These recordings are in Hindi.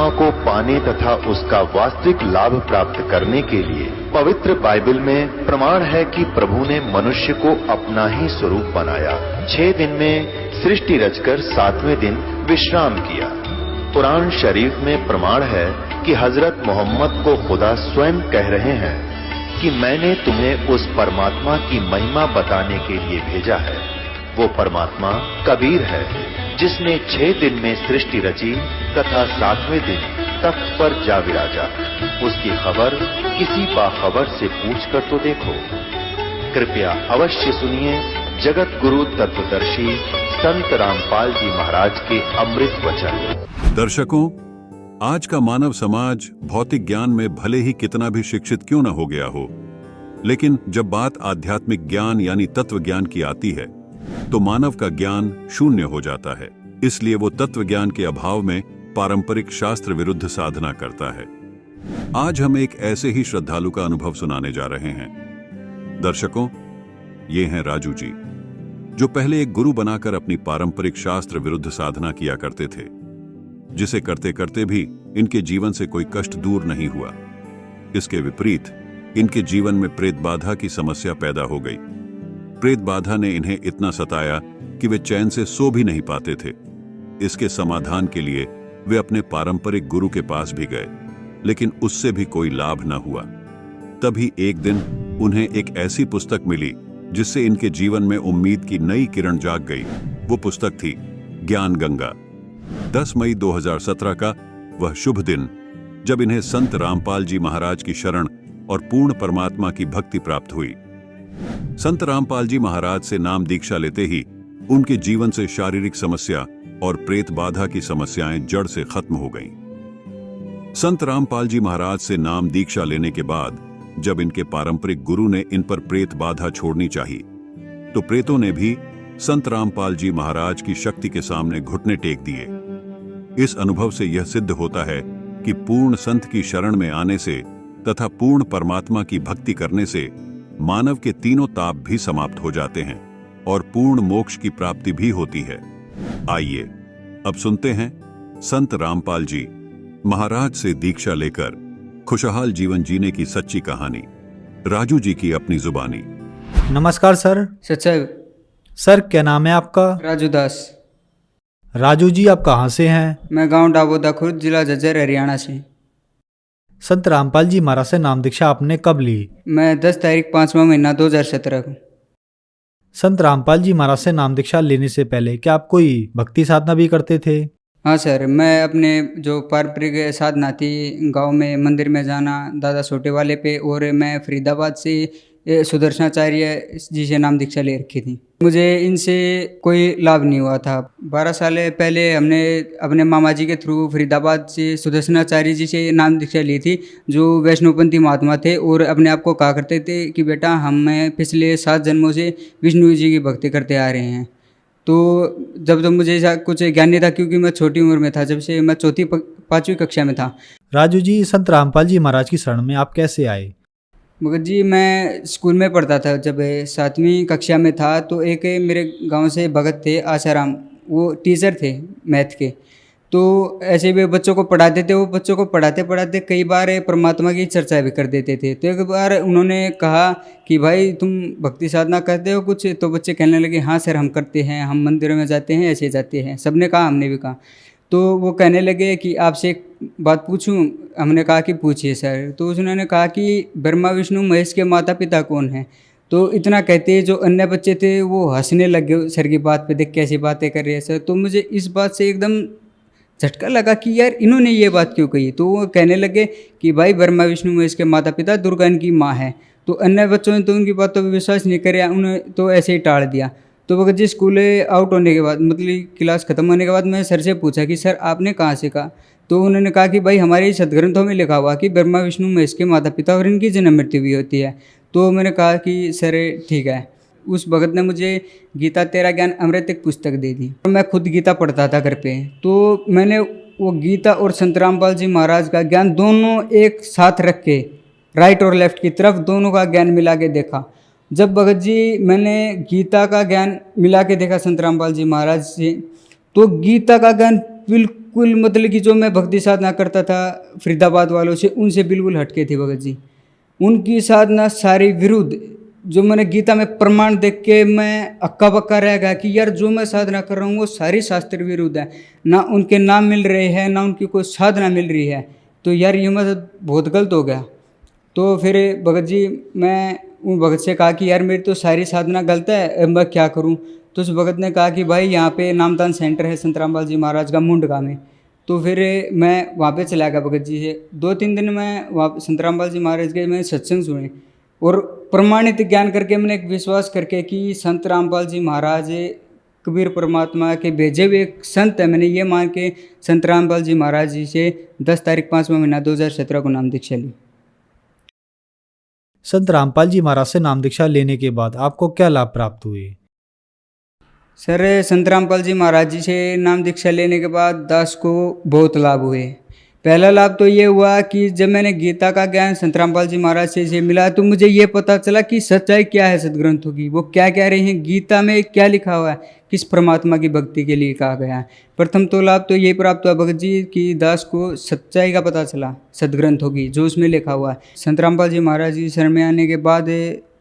परमात्मा को पाने तथा उसका वास्तविक लाभ प्राप्त करने के लिए पवित्र बाइबल में प्रमाण है कि प्रभु ने मनुष्य को अपना ही स्वरूप बनाया। 6 दिन में सृष्टि रचकर 7वें दिन विश्राम किया। कुरान शरीफ में प्रमाण है कि हजरत मोहम्मद को खुदा स्वयं कह रहे हैं कि मैंने तुम्हें उस परमात्मा की महिमा बताने के लिए भेजा है। वो परमात्मा कबीर है जिसने 6 दिन में सृष्टि रची तथा 7वें दिन तख्त पर जा विराजा। उसकी खबर किसी बाखबर से पूछकर तो देखो। कृपया अवश्य सुनिए जगत गुरु तत्वदर्शी संत रामपाल जी महाराज के अमृत वचन। दर्शकों, आज का मानव समाज भौतिक ज्ञान में भले ही कितना भी शिक्षित क्यों न हो गया हो, लेकिन जब बात आध्यात्मिक ज्ञान यानी तत्व ज्ञान की आती है तो मानव का ज्ञान शून्य हो जाता है। इसलिए वो तत्व ज्ञान के अभाव में पारंपरिक शास्त्र विरुद्ध साधना करता है। आज हम एक ऐसे ही श्रद्धालु का अनुभव सुनाने जा रहे हैं। दर्शकों, ये हैं राजू जी, जो पहले एक गुरु बनाकर अपनी पारंपरिक शास्त्र विरुद्ध साधना किया करते थे, जिसे करते करते भी इनके जीवन से कोई कष्ट दूर नहीं हुआ। इसके विपरीत इनके जीवन में प्रेत बाधा की समस्या पैदा हो गई। प्रेत बाधा ने इन्हें इतना सताया कि वे चैन से सो भी नहीं पाते थे। इसके समाधान के लिए वे अपने पारंपरिक गुरु के पास भी गए, लेकिन उससे भी कोई लाभ न हुआ। तभी एक दिन उन्हें एक ऐसी पुस्तक मिली जिससे इनके जीवन में उम्मीद की नई किरण जाग गई। वो पुस्तक थी ज्ञान गंगा। 10 मई 2017 का वह शुभ दिन, जब इन्हें संत रामपाल जी महाराज की शरण और पूर्ण परमात्मा की भक्ति प्राप्त हुई। संत रामपाल जी महाराज से नाम दीक्षा लेते ही उनके जीवन से शारीरिक समस्या और प्रेत बाधा की समस्याएं जड़ से खत्म हो गईं। संत रामपाल जी महाराज से नाम दीक्षा लेने के बाद जब इनके पारंपरिक गुरु ने इन पर प्रेत बाधा छोड़नी चाहिए, तो प्रेतों ने भी संत रामपाल जी महाराज की शक्ति के सामने घुटने टेक दिए। इस अनुभव से यह सिद्ध होता है कि पूर्ण संत की शरण में आने से तथा पूर्ण परमात्मा की भक्ति करने से मानव के तीनों ताप भी समाप्त हो जाते हैं और पूर्ण मोक्ष की प्राप्ति भी होती है। आइए अब सुनते हैं संत रामपाल जी महाराज से दीक्षा लेकर खुशहाल जीवन जीने की सच्ची कहानी, राजू जी की अपनी जुबानी। नमस्कार सर। सर, क्या नाम है आपका? राजू दास। राजू जी, आप कहाँ से हैं? मैं गांव डाबोदा खुर्द, जिला झज्जर, हरियाणा से। संत रामपाल जी महाराज से नाम दीक्षा आपने कब ली? मैं 10 तारीख 5वां महीना 2017 को। संत रामपाल जी महाराज से नाम दीक्षा लेने से पहले क्या आप कोई भक्ति साधना भी करते थे? हाँ सर, मैं अपने जो पारंपरिक साधना थी, गांव में मंदिर में जाना दादा छोटे वाले पे, और मैं फरीदाबाद से सुदर्शनाचार्य जी से नाम दीक्षा ले रखी थी। मुझे इनसे कोई लाभ नहीं हुआ था। 12 साल पहले हमने अपने मामा जी के थ्रू फरीदाबाद से सुदर्शनाचार्य जी से नाम दीक्षा ली थी, जो वैष्णवपंथी महात्मा थे और अपने आप को कहा करते थे कि बेटा हमें पिछले 7 जन्मों से विष्णु जी की भक्ति करते आ रहे हैं। तो जब मुझे कुछ ज्ञान नहीं था, क्योंकि मैं छोटी उम्र में था, जब से मैं 4वीं-5वीं कक्षा में था। राजू जी, संत रामपाल जी महाराज की शरण में आप कैसे आए? मगर जी, मैं स्कूल में पढ़ता था, जब 7वीं कक्षा में था, तो एक मेरे गांव से भगत थे आसाराम, वो टीचर थे मैथ के। तो ऐसे भी बच्चों को पढ़ाते थे। वो बच्चों को पढ़ाते पढ़ाते कई बार परमात्मा की चर्चा भी कर देते थे। तो एक बार उन्होंने कहा कि भाई तुम भक्ति साधना करते हो कुछ? तो बच्चे कहने लगे हाँ सर हम करते हैं, हम मंदिरों में जाते हैं, ऐसे जाते हैं। सबने कहा, हमने भी कहा। तो वो कहने लगे कि आपसे एक बात पूछूं? हमने कहा कि पूछिए सर। तो उन्होंने कहा कि ब्रह्मा विष्णु महेश के माता पिता कौन हैं? तो इतना कहते जो अन्य बच्चे थे वो हंसने लगे सर की बात पे, देख कैसी बातें कर रहे हैं सर। तो मुझे इस बात से एकदम झटका लगा कि यार इन्होंने ये बात क्यों कही। तो वो कहने लगे कि भाई ब्रह्मा विष्णु महेश के माता पिता, दुर्गा इनकी माँ है। तो अन्य बच्चों ने तो उनकी बातों पर विश्वास नहीं करे, उन्हें तो ऐसे ही टाल दिया। तो वक्त जी स्कूल आउट होने के बाद, मतलब क्लास खत्म होने के बाद, मैं सर से पूछा कि सर आपने कहाँ से कहा? तो उन्होंने कहा कि भाई हमारे सदग्रंथों में लिखा हुआ कि ब्रह्मा विष्णु महेश के माता पिता और इनकी जन्म मृत्यु भी होती है। तो मैंने कहा कि सर ठीक है। उस भगत ने मुझे गीता तेरा ज्ञान अमृत एक पुस्तक दे दी। मैं खुद गीता पढ़ता था घर पे। तो मैंने वो गीता और संत रामपाल जी महाराज का ज्ञान दोनों एक साथ रख के, राइट और लेफ्ट की तरफ दोनों का ज्ञान मिला के देखा। जब भगत जी मैंने गीता का ज्ञान मिला के देखा संत रामपाल जी महाराज से, तो गीता का ज्ञान बिल्कुल मतलब कि जो मैं भक्ति साधना करता था फरीदाबाद वालों से, उनसे बिल्कुल हटके थे भगत जी। उनकी साधना सारी विरुद्ध, जो मैंने गीता में प्रमाण देख के मैं अक्का बक्का रह गया कि यार जो मैं साधना कर रहा हूँ वो सारी शास्त्र विरुद्ध है, ना उनके नाम मिल रहे हैं ना उनकी कोई साधना मिल रही है, तो यार ये मतलब बहुत गलत हो गया। तो फिर भगत जी, मैं उन भगत से कहा कि यार मेरी तो सारी साधना गलत है, अब मैं क्या करूं। तो उस भगत ने कहा कि भाई यहाँ पे नामदान सेंटर है संत रामपाल जी महाराज का मुंडका में। तो फिर मैं वहाँ पे चला गया भगत जी से। 2-3 दिन मैं वहाँ संत रामपाल जी महाराज के मैंने सत्संग सुने और प्रमाणित ज्ञान करके मैंने एक विश्वास करके कि संत रामपाल जी महाराज कबीर परमात्मा के भेजे हुए एक संत है, मैंने ये मान के संत रामपाल जी महाराज जी से 10 तारीख 5वां महीना 2017 को नाम दीक्षा ली। संत रामपाल जी महाराज से नाम दीक्षा लेने के बाद आपको क्या लाभ प्राप्त हुए? सर, संत रामपाल जी महाराज जी से नाम दीक्षा लेने के बाद दास को बहुत लाभ हुए। पहला लाभ तो ये हुआ कि जब मैंने गीता का ज्ञान संत रामपाल जी महाराज से मिला तो मुझे ये पता चला कि सच्चाई क्या है सदग्रंथों की, वो क्या कह रहे हैं, गीता में क्या लिखा हुआ है, किस परमात्मा की भक्ति के लिए कहा गया है। प्रथम तो लाभ तो ये प्राप्त हुआ भगत जी कि दास को सच्चाई का पता चला सदग्रंथों की, जो उसमें लिखा हुआ है। संत रामपाल जी महाराज जी शरण में आने के बाद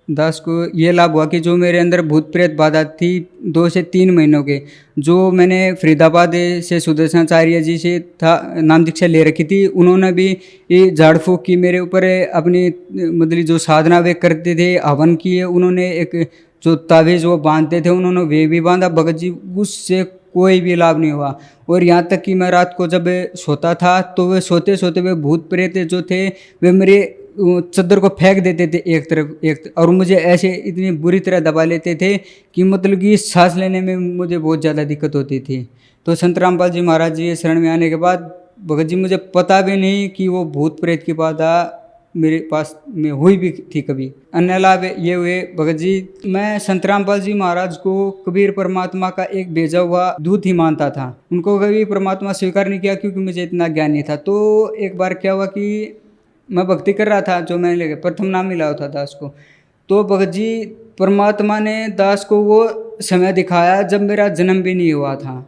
दास को ये लाभ हुआ कि जो मेरे अंदर भूत प्रेत बाधा थी 2 से 3 महीनों के, जो मैंने फरीदाबाद से सुदर्शनाचार्य जी से था नाम दीक्षा ले रखी थी, उन्होंने भी ये झाड़ फूक की मेरे ऊपर, अपनी मतलब जो साधना वे करते थे हवन किए, उन्होंने एक जो तावीज़ वो बांधते थे उन्होंने वे भी बांधा भगत जी, उससे कोई भी लाभ नहीं हुआ। और यहाँ तक कि मैं रात को जब सोता था तो वे सोते सोते वे भूत प्रेत जो थे वे मेरे चद्दर को फेंक देते थे एक तरफ और मुझे ऐसे इतनी बुरी तरह दबा लेते थे कि मतलब कि सांस लेने में मुझे बहुत ज़्यादा दिक्कत होती थी। तो संत रामपाल जी महाराज जी शरण में आने के बाद भगत जी मुझे पता भी नहीं कि वो भूत प्रेत की बाधा मेरे पास में हुई भी थी कभी। अन्य लाभ ये हुए भगत जी, मैं संत रामपाल जी महाराज को कबीर परमात्मा का एक भेजा हुआ दूत ही मानता था, उनको कभी परमात्मा स्वीकार नहीं किया क्योंकि मुझे इतना ज्ञान नहीं था। तो एक बार क्या हुआ कि मैं भक्ति कर रहा था, जो मैंने लेके प्रथम नाम मिला होता दास को, तो भगत जी परमात्मा ने दास को वो समय दिखाया जब मेरा जन्म भी नहीं हुआ था।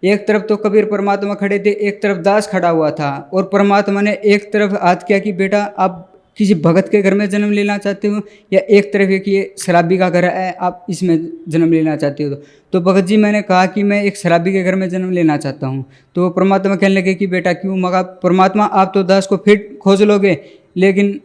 एक तरफ तो कबीर परमात्मा खड़े थे, एक तरफ दास खड़ा हुआ था, और परमात्मा ने एक तरफ हाथ किया कि बेटा आप किसी भगत के घर में जन्म लेना चाहते हो, या एक तरफ है कि ये शराबी का घर है आप इसमें जन्म लेना चाहते हो। तो भगत जी मैंने कहा कि मैं एक शराबी के घर में जन्म लेना चाहता हूँ। तो परमात्मा कहने लगे कि बेटा क्यों? मगा परमात्मा आप तो दास को फिर खोज लोगे, लेकिन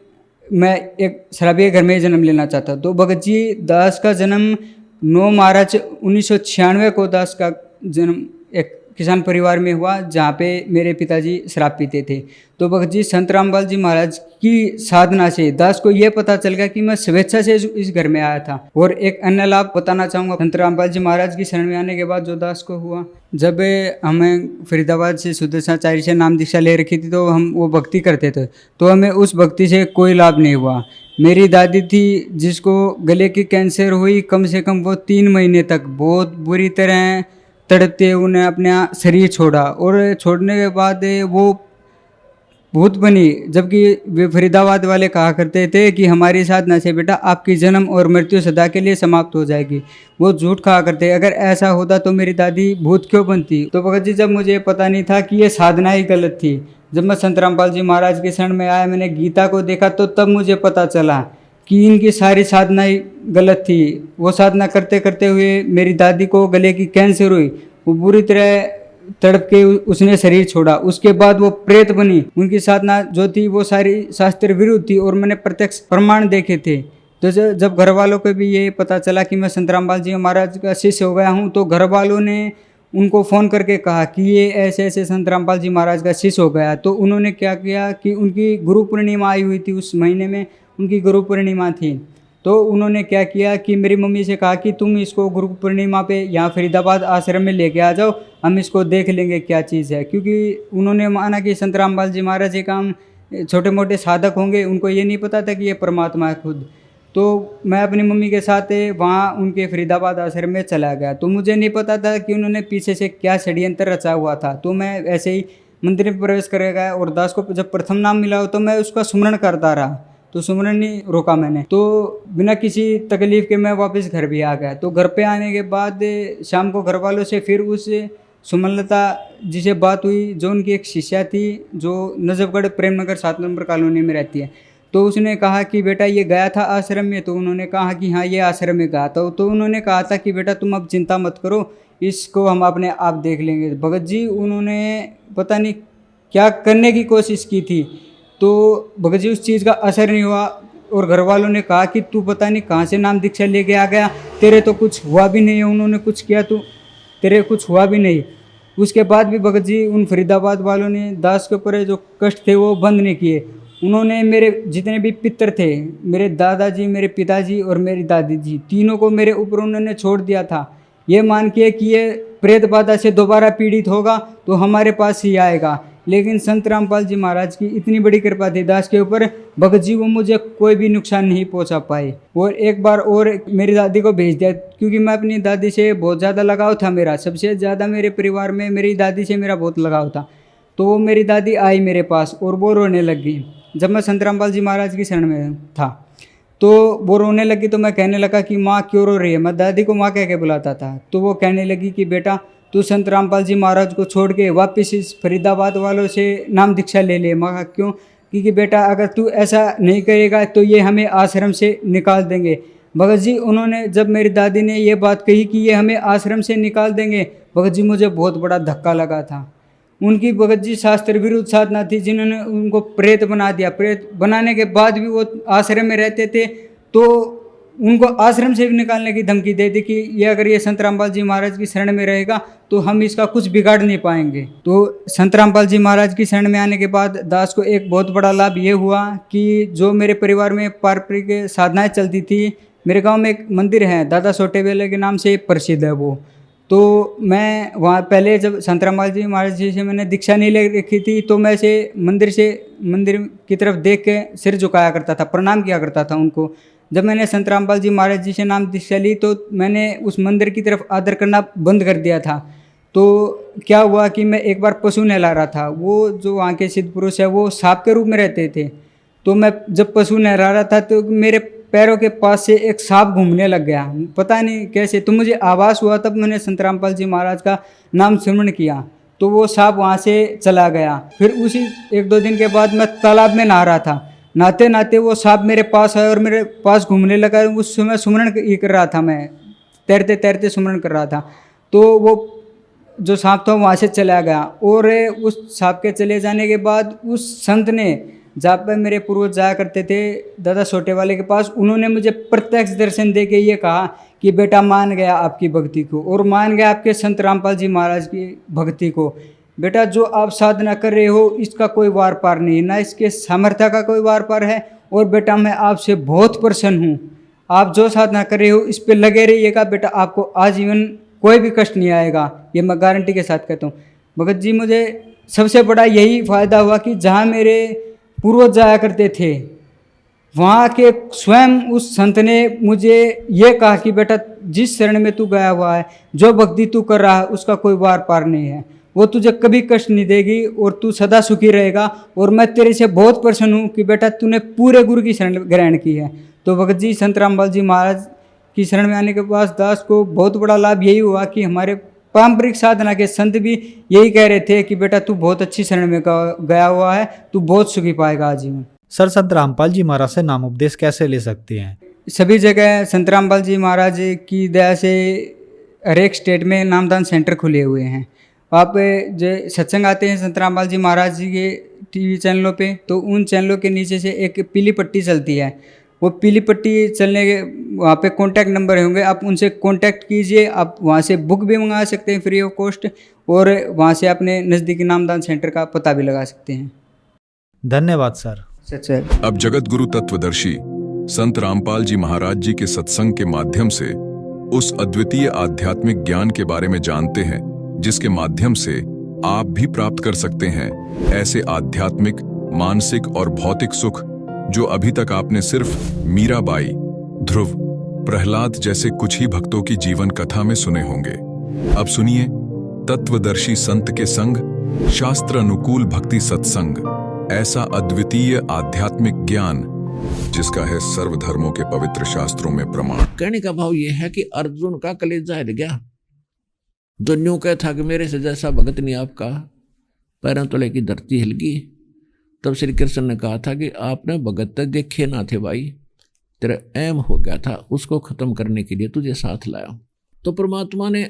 मैं एक शराबी के घर में जन्म लेना चाहता हूँ। तो भगत जी दास का जन्म 9 मार्च 1996 को दास का जन्म एक किसान परिवार में हुआ जहाँ पे मेरे पिताजी शराब पीते थे। तो भगत जी संत रामपाल जी महाराज की साधना से दास को ये पता चल गया कि मैं स्वेच्छा से इस घर में आया था। और एक अन्य लाभ बताना चाहूँगा संत रामपाल जी महाराज की शरण में आने के बाद जो दास को हुआ, जब हमें फरीदाबाद से सुदर्शनाचार्य से नाम दीक्षा ले रखी थी तो हम वो भक्ति करते थे, तो हमें उस भक्ति से कोई लाभ नहीं हुआ। मेरी दादी थी जिसको गले की कैंसर हुई, कम से कम वो 3 महीने तक बहुत बुरी तरह तड़पते उन्हें अपना शरीर छोड़ा, और छोड़ने के बाद वो भूत बनी, जबकि वे फरीदाबाद वाले कहा करते थे कि हमारी साधना से बेटा आपकी जन्म और मृत्यु सदा के लिए समाप्त हो जाएगी। वो झूठ कहा करते, अगर ऐसा होता तो मेरी दादी भूत क्यों बनती। तो भगत जी जब मुझे पता नहीं था कि ये साधना ही गलत थी, जब मैं संत रामपाल जी महाराज के शरण में आया, मैंने गीता को देखा तो तब मुझे पता चला कि इनकी सारी साधना ही गलत थी। वो साधना करते करते हुए मेरी दादी को गले की कैंसर हुई, वो बुरी तरह तड़प के उसने शरीर छोड़ा, उसके बाद वो प्रेत बनी। उनकी साधना जो थी वो सारी शास्त्र विरुद्ध थी और मैंने प्रत्यक्ष प्रमाण देखे थे। तो जब घर वालों को भी ये पता चला कि मैं संत रामपाल जी महाराज का शिष्य हो गया हूँ, तो घर वालों ने उनको फ़ोन करके कहा कि ये ऐसे ऐसे संत रामपाल जी महाराज का शिष्य हो गया। तो उन्होंने क्या किया कि उनकी गुरु पूर्णिमा आई हुई थी, उस महीने में उनकी गुरु पूर्णिमा थी। तो उन्होंने क्या किया कि मेरी मम्मी से कहा कि तुम इसको गुरु पूर्णिमा पे यहाँ फरीदाबाद आश्रम में लेके आ जाओ, हम इसको देख लेंगे क्या चीज़ है। क्योंकि उन्होंने माना कि संत रामपाल जी महाराज एक काम छोटे मोटे साधक होंगे, उनको ये नहीं पता था कि ये परमात्मा है खुद। तो मैं अपनी मम्मी के साथ वहाँ उनके फरीदाबाद आश्रम में चला गया। तो मुझे नहीं पता था कि उन्होंने पीछे से क्या षड्यंत्र रचा हुआ था। तो मैं ऐसे ही मंदिर में प्रवेश कर गया, और दास को जब प्रथम नाम मिला हो तो मैं उसका सुमरण करता रहा, तो सुमरण नहीं रोका मैंने। तो बिना किसी तकलीफ के मैं वापस घर भी आ गया। तो घर पे आने के बाद शाम को घर वालों से फिर उस सुमनलता जी से बात हुई, जो उनकी एक शिष्या थी जो नजफगढ़ प्रेमनगर 7 नंबर कॉलोनी में रहती है। तो उसने कहा कि बेटा ये गया था आश्रम में, तो उन्होंने कहा कि हाँ ये आश्रम में गया था। तो उन्होंने कहा था कि बेटा तुम अब चिंता मत करो, इसको हम अपने आप देख लेंगे। भगत जी उन्होंने पता नहीं क्या करने की कोशिश की थी, तो भगत जी उस चीज़ का असर नहीं हुआ और घर वालों ने कहा कि तू पता नहीं कहाँ से नाम दीक्षा लेके आ गया, तेरे तो कुछ हुआ भी नहीं है, उन्होंने कुछ किया तो तेरे कुछ हुआ भी नहीं। उसके बाद भी भगत जी उन फरीदाबाद वालों ने दास के ऊपर जो कष्ट थे वो बंद नहीं किए। उन्होंने मेरे जितने भी पितर थे, मेरे दादाजी, मेरे पिताजी और मेरी दादी जी, तीनों को मेरे ऊपर उन्होंने छोड़ दिया था, ये मान के कि ये प्रेत बाधा से दोबारा पीड़ित होगा तो हमारे पास ही आएगा। लेकिन संत रामपाल जी महाराज की इतनी बड़ी कृपा थी दास के ऊपर, भगत जी वो मुझे कोई भी नुकसान नहीं पहुंचा पाए। और एक बार और मेरी दादी को भेज दिया, क्योंकि मैं अपनी दादी से बहुत ज़्यादा लगाव था, मेरा सबसे ज़्यादा मेरे परिवार में मेरी दादी से मेरा बहुत लगाव था। तो वो मेरी दादी आई मेरे पास और वो रोने लग गई। जब मैं संत रामपाल जी महाराज की शरण में था तो वो रोने लगी, तो मैं कहने लगा कि माँ क्यों रो रही है। मैं दादी को माँ कह के बुलाता था। तो वो कहने लगी कि बेटा तू संत रामपाल जी महाराज को छोड़ के वापस इस फरीदाबाद वालों से नाम दीक्षा ले ले। मैं कहा क्यों? क्योंकि बेटा अगर तू ऐसा नहीं करेगा तो ये हमें आश्रम से निकाल देंगे। भगत जी उन्होंने जब मेरी दादी ने ये बात कही कि ये हमें आश्रम से निकाल देंगे, भगत जी मुझे बहुत बड़ा धक्का लगा था। उनकी भगत जी शास्त्र विरुद्ध साधना थी, जिन्होंने उनको प्रेत बना दिया। प्रेत बनाने के बाद भी वो आश्रम में रहते थे, तो उनको आश्रम से भी निकालने की धमकी दे दी कि ये अगर ये संत रामपाल जी महाराज की शरण में रहेगा तो हम इसका कुछ बिगाड़ नहीं पाएंगे। तो संत रामपाल जी महाराज की शरण में आने के बाद दास को एक बहुत बड़ा लाभ ये हुआ कि जो मेरे परिवार में पारंपरिक साधनाएं चलती थी, मेरे गांव में एक मंदिर है दादा सोटेवेले के नाम से प्रसिद्ध है वो। तो मैं वहाँ पहले जब संत रामपाल जी महाराज जी से मैंने दीक्षा नहीं ले रखी थी, तो मैं मंदिर की तरफ देख के सिर झुकाया करता था, प्रणाम किया करता था उनको। जब मैंने संत रामपाल जी महाराज जी से नाम दीक्षा ली तो मैंने उस मंदिर की तरफ आदर करना बंद कर दिया था। तो क्या हुआ कि मैं एक बार पशु नहला रहा था, वो जो वहाँ के सिद्ध पुरुष है वो सांप के रूप में रहते थे। तो मैं जब पशु नहला रहा था तो मेरे पैरों के पास से एक सांप घूमने लग गया, पता नहीं कैसे। तो मुझे आभास हुआ, तब मैंने संत रामपाल जी महाराज का नाम स्मरण किया, तो वो सांप वहाँ से चला गया। फिर उसी 1-2 दिन के बाद मैं तालाब में नहा रहा था, नहाते नहाते वो सांप मेरे पास आया और मेरे पास घूमने लगा। उस समय सुमरण कर रहा था, मैं तैरते तैरते सुमरण कर रहा था। तो वो जो सांप था वहाँ से चला गया। और उस सांप के चले जाने के बाद उस संत ने, जहाँ पर मेरे पूर्वज जाया करते थे दादा छोटे वाले के पास, उन्होंने मुझे प्रत्यक्ष दर्शन दे के ये कहा कि बेटा मान गया आपकी भक्ति को और मान गया आपके संत रामपाल जी महाराज की भक्ति को। बेटा जो आप साधना कर रहे हो इसका कोई वार पार नहीं, ना इसके सामर्थ्य का कोई वार पार है। और बेटा मैं आपसे बहुत प्रसन्न हूँ, आप जो साधना कर रहे हो इस पे लगे रहिएगा बेटा, आपको आजीवन कोई भी कष्ट नहीं आएगा, ये मैं गारंटी के साथ कहता हूँ। भगत जी मुझे सबसे बड़ा यही फ़ायदा हुआ कि जहाँ मेरे पूर्वज जाया करते थे वहाँ के स्वयं उस संत ने मुझे ये कहा कि बेटा जिस शरण में तू गया हुआ है, जो भक्ति तू कर रहा है उसका कोई वार पार नहीं है, वो तुझे कभी कष्ट नहीं देगी और तू सदा सुखी रहेगा। और मैं तेरे से बहुत प्रसन्न हूँ कि बेटा तूने पूरे गुरु की शरण ग्रहण की है। तो भगत जी संत रामपाल जी महाराज की शरण में आने के बाद दास को बहुत बड़ा लाभ यही हुआ कि हमारे पारंपरिक साधना के संत भी यही कह रहे थे कि बेटा तू बहुत अच्छी शरण में गया हुआ है, तू बहुत सुखी पाएगा आजीवन। सर संत रामपाल जी महाराज से नाम उपदेश कैसे ले सकते हैं? सभी जगह संत रामपाल जी महाराज की दया से हर एक स्टेट में नामदान सेंटर खुले हुए हैं। आप जो सत्संग आते हैं संत रामपाल जी महाराज जी के टीवी चैनलों पे, तो उन चैनलों के नीचे से एक पीली पट्टी चलती है, वो पीली पट्टी चलने के वहाँ पे कॉन्टैक्ट नंबर होंगे, आप उनसे कॉन्टैक्ट कीजिए। आप वहाँ से बुक भी मंगा सकते हैं फ्री ऑफ कॉस्ट, और वहाँ से अपने नज़दीकी नामदान सेंटर का पता भी लगा सकते हैं। धन्यवाद सर। सर अब जगत गुरु तत्वदर्शी संत रामपाल जी महाराज जी के सत्संग के माध्यम से उस अद्वितीय आध्यात्मिक ज्ञान के बारे में जानते हैं जिसके माध्यम से आप भी प्राप्त कर सकते हैं ऐसे आध्यात्मिक, मानसिक और भौतिक सुख जो अभी तक आपने सिर्फ मीराबाई, ध्रुव, प्रहलाद जैसे कुछ ही भक्तों की जीवन कथा में सुने होंगे। अब सुनिए तत्वदर्शी संत के संग शास्त्र अनुकूल भक्ति सत्संग, ऐसा अद्वितीय आध्यात्मिक ज्ञान जिसका है सर्वधर्मों के पवित्र शास्त्रों में प्रमाण। कहने का भाव यह है कि अर्जुन का कलेजा हिल गया जो न्यू कह था कि मेरे से जैसा भगत नहीं आपका, पैरों तले की धरती हिल गई। तब श्री कृष्ण ने कहा था कि आपने भगत देखे ना थे भाई, तेरा एम हो गया था, उसको खत्म करने के लिए तुझे साथ लाया। तो परमात्मा ने,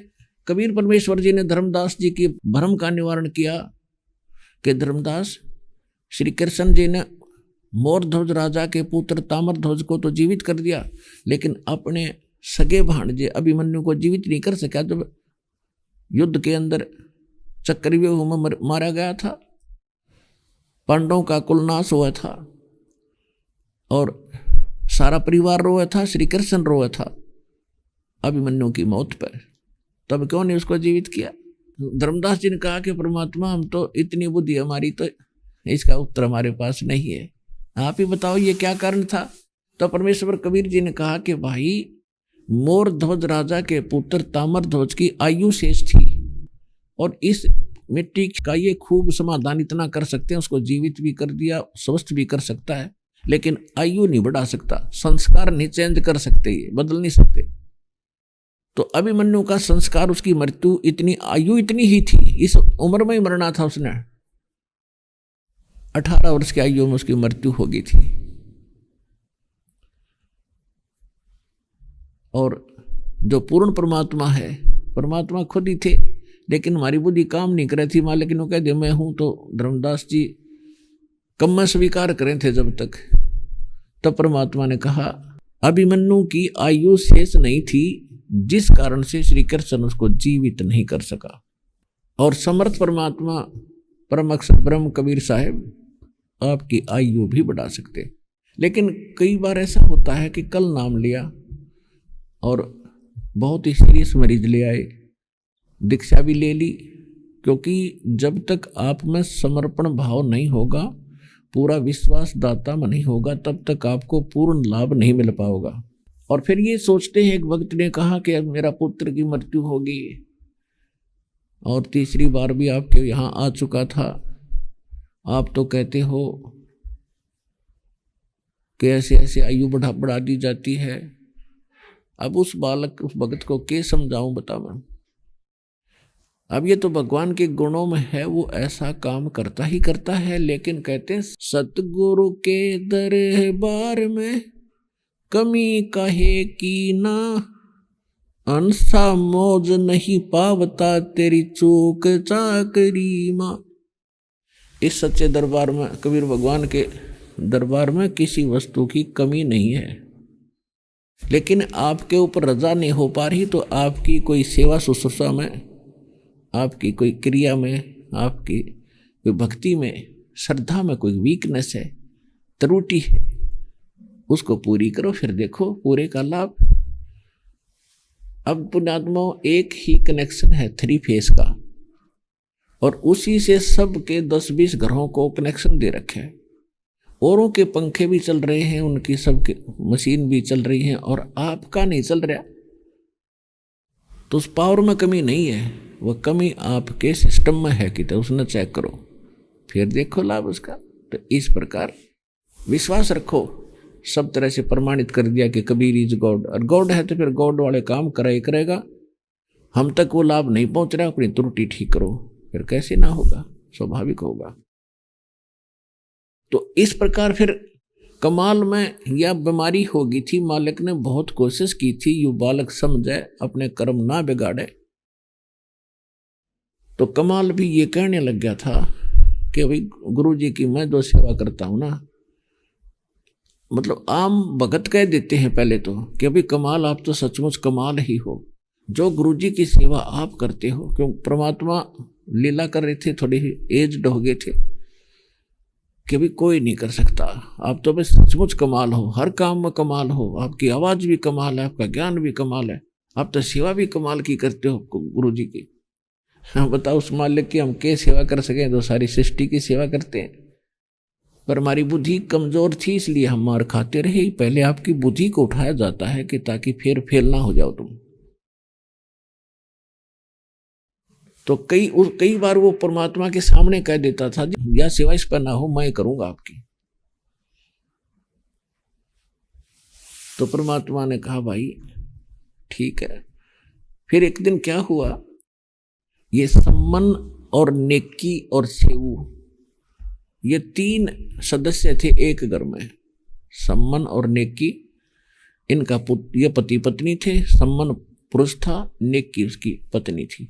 कबीर परमेश्वर जी ने धर्मदास जी की भ्रम का निवारण किया कि धर्मदास, श्री कृष्ण जी ने मोरध्वज राजा के पुत्र ताम्रध्वज को तो जीवित कर दिया, लेकिन अपने सगे भाणजे अभिमन्यु को जीवित नहीं कर सका। जब युद्ध के अंदर चक्रव्यूह में मारा गया था, पांडवों का कुल नाश हुआ था और सारा परिवार रोया था, श्री कृष्ण रोया था अभिमन्यु की मौत पर, तब क्यों नहीं उसको जीवित किया? धर्मदास जी ने कहा कि परमात्मा, हम तो इतनी बुद्धि हमारी, तो इसका उत्तर हमारे पास नहीं है, आप ही बताओ ये क्या कारण था। तो परमेश्वर कबीर जी ने कहा कि भाई, मोरध्वज राजा के पुत्र ताम्रध्वज की आयु शेष थी और इस मिट्टी का ये खूब समाधान इतना कर सकते हैं, उसको जीवित भी कर दिया, स्वस्थ भी कर सकता है, लेकिन आयु नहीं बढ़ा सकता, संस्कार नहीं चेंज कर सकते, ये बदल नहीं सकते। तो अभिमन्यु का संस्कार, उसकी मृत्यु इतनी, आयु इतनी ही थी, इस उम्र में ही मरना था उसने, 18 वर्ष की आयु में उसकी मृत्यु हो गई थी। और जो पूर्ण परमात्मा है, परमात्मा खुद ही थे, लेकिन हमारी बुद्धि काम नहीं कर रही थी। मालिक ने कह दिया मैं हूं, तो धर्मदास जी कम में स्वीकार करें थे जब तक। तब परमात्मा ने कहा, अभिमन्यु की आयु शेष नहीं थी, जिस कारण से श्री कृष्ण उसको जीवित नहीं कर सका। और समर्थ परमात्मा परम अक्षर ब्रह्म कबीर साहब आपकी आयु भी बढ़ा सकते। लेकिन कई बार ऐसा होता है कि कल नाम लिया और बहुत ही सीरियस मरीज ले आए, दीक्षा भी ले ली, क्योंकि जब तक आप में समर्पण भाव नहीं होगा, पूरा विश्वास दाता में नहीं होगा, तब तक आपको पूर्ण लाभ नहीं मिल पाएगा। और फिर ये सोचते हैं, एक भक्त ने कहा कि अब मेरा पुत्र की मृत्यु होगी और तीसरी बार भी आपके यहाँ आ चुका था, आप तो कहते हो कि ऐसे ऐसे आयु बढ़ा दी जाती है। अब उस बालक, उस भगत को क्या समझाऊं, बता मैं। अब ये तो भगवान के गुणों में है, वो ऐसा काम करता ही करता है, लेकिन कहते हैं सतगुरु के दरबार में कमी काहे की ना, अंसा मौज नहीं पावता तेरी चूक चाकरी माँ। इस सच्चे दरबार में, कबीर भगवान के दरबार में किसी वस्तु की कमी नहीं है, लेकिन आपके ऊपर रजा नहीं हो पा रही, तो आपकी कोई सेवा शुश्रूषा में, आपकी कोई क्रिया में, आपकी कोई भक्ति में, श्रद्धा में कोई वीकनेस है, त्रुटि है, उसको पूरी करो, फिर देखो पूरे का लाभ। अब पुण्यात्माओं, एक ही कनेक्शन है 3 फेस का, और उसी से सबके 10-20 घरों को कनेक्शन दे रखे हैं। औरों के पंखे भी चल रहे हैं, उनकी सबके मशीन भी चल रही है, और आपका नहीं चल रहा, तो उस पावर में कमी नहीं है, वह कमी आपके सिस्टम में है कि तो उसने चेक करो, फिर देखो लाभ उसका। तो इस प्रकार विश्वास रखो, सब तरह से प्रमाणित कर दिया कि कबीर इज गॉड, और गॉड है तो फिर गॉड वाले काम करेगा। हम तक वो लाभ नहीं पहुंच रहा, अपनी त्रुटि ठीक करो, फिर कैसे ना होगा, स्वाभाविक होगा। तो इस प्रकार फिर कमाल में यह बीमारी हो गई थी। मालिक ने बहुत कोशिश की थी, यू बालक समझे, अपने कर्म ना बिगाड़े। तो कमाल भी ये कहने लग गया था कि भाई गुरु जी की मैं जो सेवा करता हूं ना, मतलब आम भगत कह देते हैं पहले तो कि अभी कमाल, आप तो सचमुच कमाल ही हो, जो गुरु जी की सेवा आप करते हो। क्यों परमात्मा लीला कर रहे थे, थोड़े ही एज्ड हो गए थे कि अभी कोई नहीं कर सकता, आप तो बस सचमुच कमाल हो, हर काम में कमाल हो, आपकी आवाज़ भी कमाल है, आपका ज्ञान भी कमाल है, आप तो सेवा भी कमाल की करते हो गुरु जी की। हाँ बताओ, उस मालिक की हम क्या सेवा कर सकें, तो सारी सृष्टि की सेवा करते हैं। पर हमारी बुद्धि कमजोर थी, इसलिए हम मार खाते रहे। पहले आपकी बुद्धि को उठाया जाता है कि ताकि फिर फेल ना हो जाओ तुम। तो कई बार वो परमात्मा के सामने कह देता था, या सेवा इस पर ना हो, मैं करूंगा आपकी। तो परमात्मा ने कहा भाई ठीक है। फिर एक दिन क्या हुआ ये सम्मन और नेकी और सेऊ, ये 3 सदस्य थे एक घर में। सम्मन और नेकी, इनका ये पति पत्नी थे। सम्मन पुरुष था, नेकी उसकी पत्नी थी,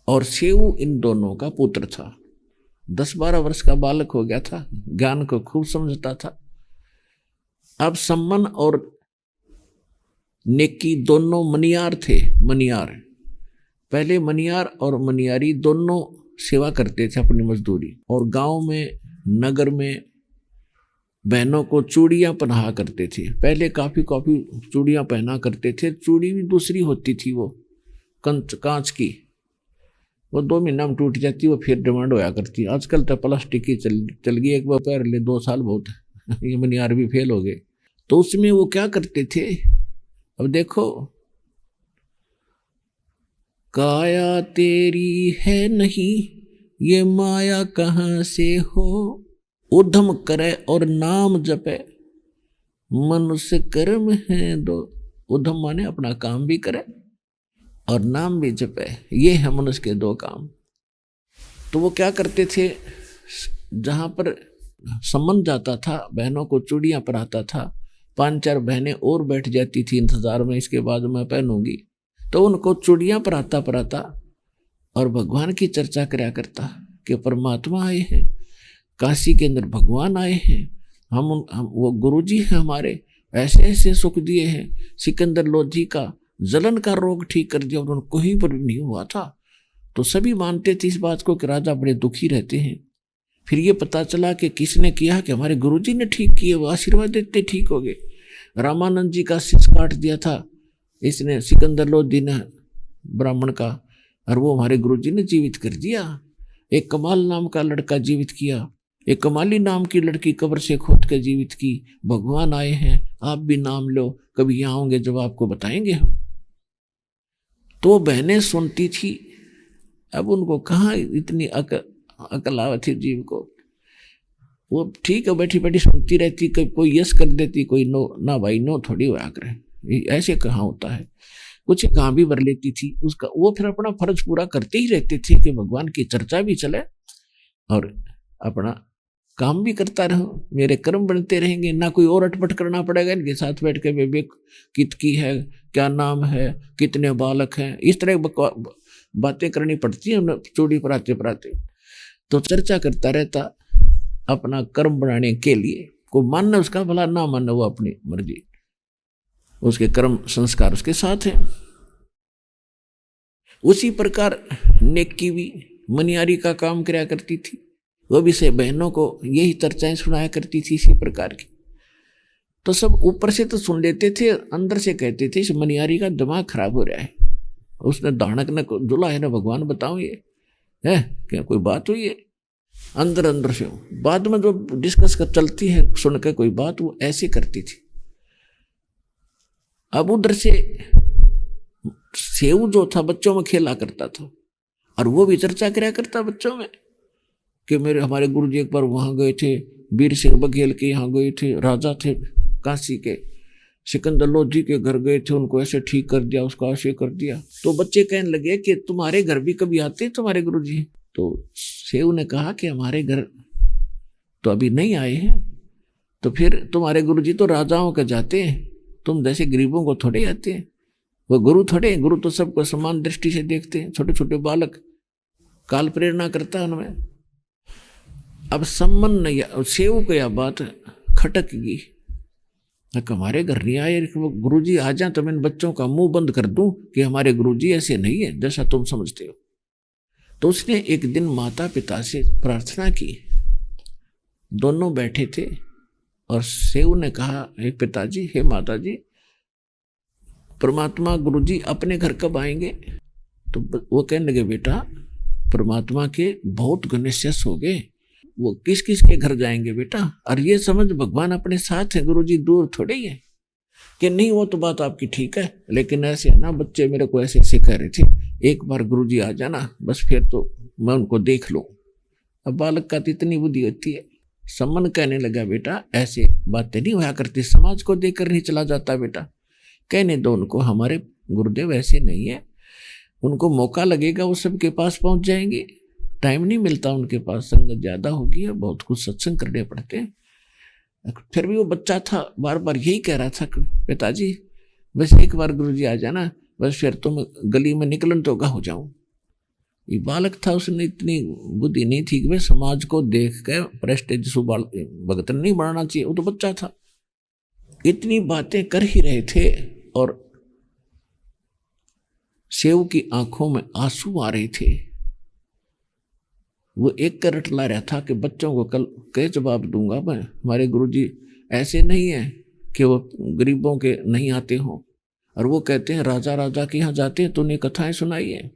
और सेऊ इन दोनों का पुत्र था। 10-12 वर्ष का बालक हो गया था, ज्ञान को खूब समझता था। अब सम्मन और नेकी दोनों मनियार थे। मनियार, पहले मनियार और मनियारी दोनों सेवा करते थे अपनी मजदूरी, और गांव में नगर में बहनों को चूड़ियां पहना करते थे। पहले काफी चूड़ियां पहना करते थे। चूड़ी भी दूसरी होती थी, वो कांच की, वो 2 महीना में टूट जाती, वो फिर डिमांड होया करती। आजकल तो प्लास्टिक की चल गई, एक बार पहन ले 2 साल बहुत है। ये मनियार भी फेल हो गए। तो उसमें वो क्या करते थे, अब देखो, काया तेरी है नहीं, ये माया कहाँ से हो, उद्यम करे और नाम जपे, मनुष्य कर्म है 2। उद्यम माने अपना काम भी करे और नाम भी जपे, ये है मनुष्य के 2 काम। तो वो क्या करते थे, जहां पर सम्मन जाता था, बहनों को चूड़ियां पहनाता था, 5-4 बहनें और बैठ जाती थी इंतजार में, इसके बाद मैं पहनूंगी। तो उनको चूड़ियां पहनाता और भगवान की चर्चा कराया करता कि परमात्मा आए हैं, काशी के अंदर भगवान आए हैं, हम वो गुरुजी हैं हमारे, ऐसे ऐसे सुख दिए हैं। सिकंदर लोधी का जलन का रोग ठीक कर दिया, उन्होंने कोई पर नहीं हुआ था। तो सभी मानते थे इस बात को कि राजा बड़े दुखी रहते हैं। फिर ये पता चला कि किसने किया, कि हमारे गुरुजी ने ठीक किए, वो आशीर्वाद देते ठीक हो गए। रामानंद जी का शिष्य काट दिया था इसने, सिकंदर लोधी ने, ब्राह्मण का, और वो हमारे गुरुजी ने जीवित कर दिया। एक कमाल नाम का लड़का जीवित किया, एक कमाली नाम की लड़की कब्र से खोद के जीवित की। भगवान आए हैं, आप भी नाम लो, कभी यहाँ होंगे जब आपको बताएंगे हम। तो बहनें सुनती थी। अब उनको कहाँ इतनी अकल आवत थी जीव को, वो ठीक है बैठी बैठी सुनती रहती, कोई यस कर देती, कोई नो, ना भाई नो थोड़ी हुआ करे, ऐसे कहाँ होता है, कुछ कहाँ भी भर लेती थी उसका। वो फिर अपना फर्ज पूरा करते ही रहते थे कि भगवान की चर्चा भी चले और अपना काम भी करता रहो, मेरे कर्म बनते रहेंगे, ना कोई और अटपट करना पड़ेगा इनके साथ बैठ के, बेबे कितकी है, क्या नाम है, कितने बालक हैं, इस तरह बातें करनी पड़ती है चूड़ी पराते। तो चर्चा करता रहता अपना कर्म बनाने के लिए। को मानना उसका भला, ना मानना वो अपनी मर्जी, उसके कर्म संस्कार उसके साथ हैं। उसी प्रकार नेकी भी मनियारी का काम कराया करती थी, वो भी से बहनों को यही चर्चाएं सुनाया करती थी इसी प्रकार की। तो सब ऊपर से तो सुन लेते थे, अंदर से कहते थे इस मनियारी का दिमाग खराब हो रहा है, उसने दानक ने दुला है ना, भगवान बताओ ये है क्या कोई बात हुई है। अंदर से बाद में जो डिस्कस कर चलती है सुन के कोई बात, वो ऐसे करती थी। अब उधर से सेऊ जो था बच्चों में खेला करता था, और वो भी चर्चा कराया करता बच्चों में कि हमारे गुरुजी एक बार वहां गए थे, वीर सिंह बघेल के यहाँ गए थे, राजा थे काशी के, सिकंदर लोधी के घर गए थे, उनको ऐसे ठीक कर दिया, उसको ऐसे कर दिया। तो बच्चे कहने लगे कि तुम्हारे घर भी कभी आते हैं तुम्हारे गुरुजी? तो सेऊ ने कहा कि हमारे घर तो अभी नहीं आए हैं। तो फिर तुम्हारे गुरुजी तो राजाओं के जाते हैं, तुम जैसे गरीबों को थोड़े आते हैं, वो गुरु थोड़े, गुरु तो सबको समान दृष्टि से देखते हैं, छोटे छोटे बालक, काल प्रेरणा करता है उनमें। अब सम्मन सेऊ को यह बात खटक गई, हमारे घर नहीं आए, गुरुजी आ जाए तो मैं इन बच्चों का मुंह बंद कर दूं कि हमारे गुरुजी ऐसे नहीं है जैसा तुम समझते हो। तो उसने एक दिन माता पिता से प्रार्थना की, दोनों बैठे थे, और सेऊ ने कहा, हे पिताजी, हे माताजी, परमात्मा गुरुजी अपने घर कब आएंगे? तो वो कहने लगे, बेटा परमात्मा के बहुत घने शिष्य हो गए, वो किस किस के घर जाएंगे बेटा, और ये समझ भगवान अपने साथ है, गुरुजी दूर थोड़े ही है। कि नहीं वो तो बात आपकी ठीक है, लेकिन ऐसे है ना, बच्चे मेरे को ऐसे ऐसे कह रहे थे, एक बार गुरुजी आ जाना बस, फिर तो मैं उनको देख लूं। अब बालक का तो इतनी बुद्धि होती है। सम्मन कहने लगा, बेटा ऐसे बातें नहीं होया करती, समाज को देखकर नहीं चला जाता बेटा, कहने दो उनको, हमारे गुरुदेव ऐसे नहीं है, उनको मौका लगेगा वो सबके पास पहुंच जाएंगे। टाइम नहीं मिलता उनके पास, संगत ज़्यादा होगी है, बहुत कुछ सत्संग करने पड़ते हैं। फिर भी वो बच्चा था, बार बार यही कह रहा था पिताजी बस एक बार गुरुजी आ जाना, बस फिर तो मैं गली में निकलन तो हो जाऊं। ये बालक था, उसने इतनी बुद्धि नहीं थी कि भाई समाज को देख के प्रेस्टेज भगत नहीं बढ़ाना चाहिए, वो तो बच्चा था। इतनी बातें कर ही रहे थे और सेव की आंखों में आंसू आ रहे थे। वो एक करट ला रहा था कि बच्चों को कल क्या जवाब दूंगा मैं, हमारे गुरुजी ऐसे नहीं है कि वो गरीबों के नहीं आते हों, और वो कहते हैं राजा राजा के यहाँ जाते हैं तो उन्हें कथाएं सुनाइए।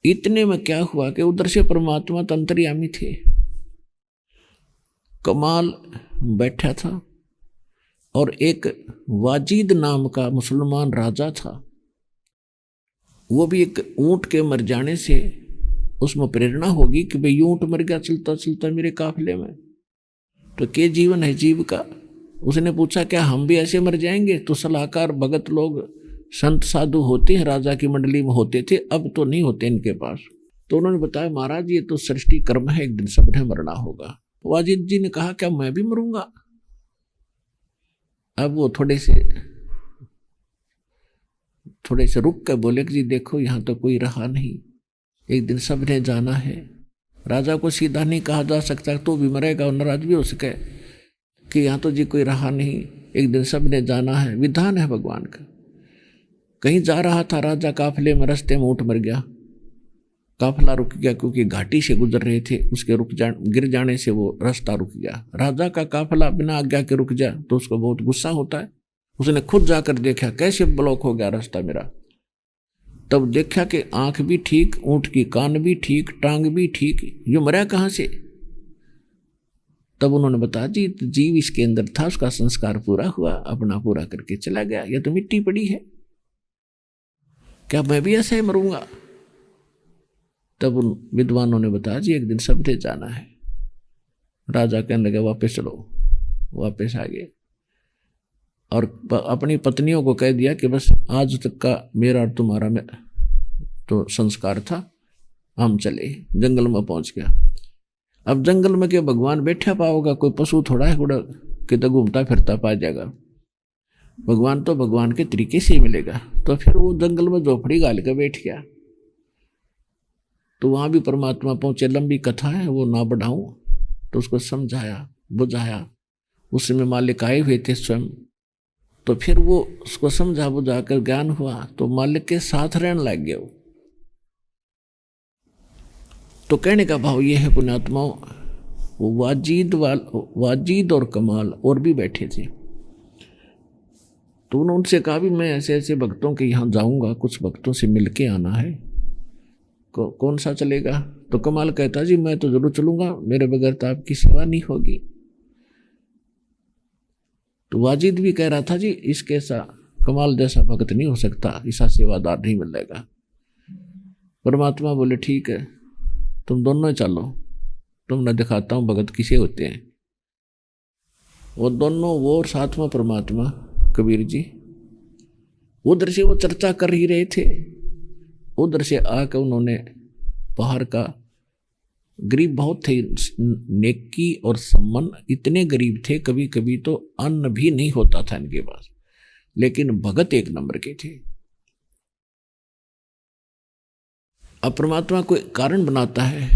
इतने में क्या हुआ कि उधर से परमात्मा अंतर्यामी थे। कमाल बैठा था और एक वाजिद नाम का मुसलमान राजा था, वो भी एक ऊंट के मर जाने से उसमें प्रेरणा होगी कि भाई ऊंट मर गया चलता चलता मेरे काफिले में, तो क्या जीवन है जीव का। उसने पूछा क्या हम भी ऐसे मर जाएंगे? तो सलाहकार भगत लोग संत साधु होते हैं, राजा की मंडली में होते थे, अब तो नहीं होते इनके पास। तो उन्होंने बताया महाराज ये तो सृष्टि कर्म है, एक दिन सबने मरना होगा। तो वाजिद जी ने कहा क्या मैं भी मरूंगा? अब वो थोड़े से रुक कर बोले कि जी देखो यहाँ तो कोई रहा नहीं, एक दिन सबने जाना है। राजा को सीधा नहीं कहा जा सकता, तो भी मरेगा और नाराज भी हो सके कि यहाँ तो जी कोई रहा नहीं, एक दिन सबने जाना है, विधान है भगवान का। कहीं जा रहा था राजा काफिले में, रास्ते में ऊंट मर गया, काफिला रुक गया क्योंकि घाटी से गुजर रहे थे, उसके गिर जाने से वो रास्ता रुक गया। राजा का काफिला बिना आज्ञा के रुक जाए तो उसको बहुत गुस्सा होता है। उसने खुद जाकर देखा कैसे ब्लॉक हो गया रास्ता मेरा। तब देखा कि आंख भी ठीक, ऊंट की कान भी ठीक, टांग भी ठीक, ये मरा कहाँ से? तब उन्होंने बताया जी जीव इसके अंदर था, उसका संस्कार पूरा हुआ, अपना पूरा करके चला गया, यह तो मिट्टी पड़ी है, क्या मैं भी ऐसे ही मरूंगा? तब उन विद्वानों ने बताया जी एक दिन सबने जाना है। राजा कहने लगा वापस चलो, वापस आ गए और अपनी पत्नियों को कह दिया कि बस आज तक का मेरा और तुम्हारा में तो संस्कार था, हम चले। जंगल में पहुंच गया। अब जंगल में क्या भगवान बैठा पाओगा? कोई पशु थोड़ा है गुड़ा कि तो घूमता फिरता पा जाएगा। भगवान तो भगवान के तरीके से ही मिलेगा। तो फिर वो जंगल में झोपड़ी गाल कर बैठ गया। तो वहां भी परमात्मा पहुंचे। लंबी कथा है, वो ना बढ़ाऊं, तो उसको समझाया बुझाया। उस समय मालिक आए हुए थे स्वयं, तो फिर वो उसको समझा बुझा कर ज्ञान हुआ, तो मालिक के साथ रहने लग गया। तो कहने का भाव ये है पुण्यात्माओं, वो वाजिद और कमाल और भी बैठे थे। तो उन्होंने उनसे कहा भी मैं ऐसे ऐसे भक्तों के यहाँ जाऊंगा, कुछ भक्तों से मिल के आना है, कौन सा चलेगा? तो कमाल कहता जी मैं तो जरूर चलूंगा, मेरे बगैर तो आपकी सेवा नहीं होगी। तो वाजिद भी कह रहा था जी इसके सा कमाल जैसा भक्त नहीं हो सकता, ऐसा सेवादार नहीं मिलेगा। परमात्मा बोले ठीक है तुम दोनों चलो, तुमने दिखाता हूँ भगत किसे होते हैं। वो दोनों, वो और साथ में परमात्मा कबीर जी, उधर से वो चर्चा कर ही रहे थे। उधर से आकर उन्होंने बाहर का, गरीब बहुत थे, नेकी और सम्मान, इतने गरीब थे कभी कभी तो अन्न भी नहीं होता था इनके पास, लेकिन भगत एक नंबर के थे। अब परमात्मा कोई कारण बनाता है,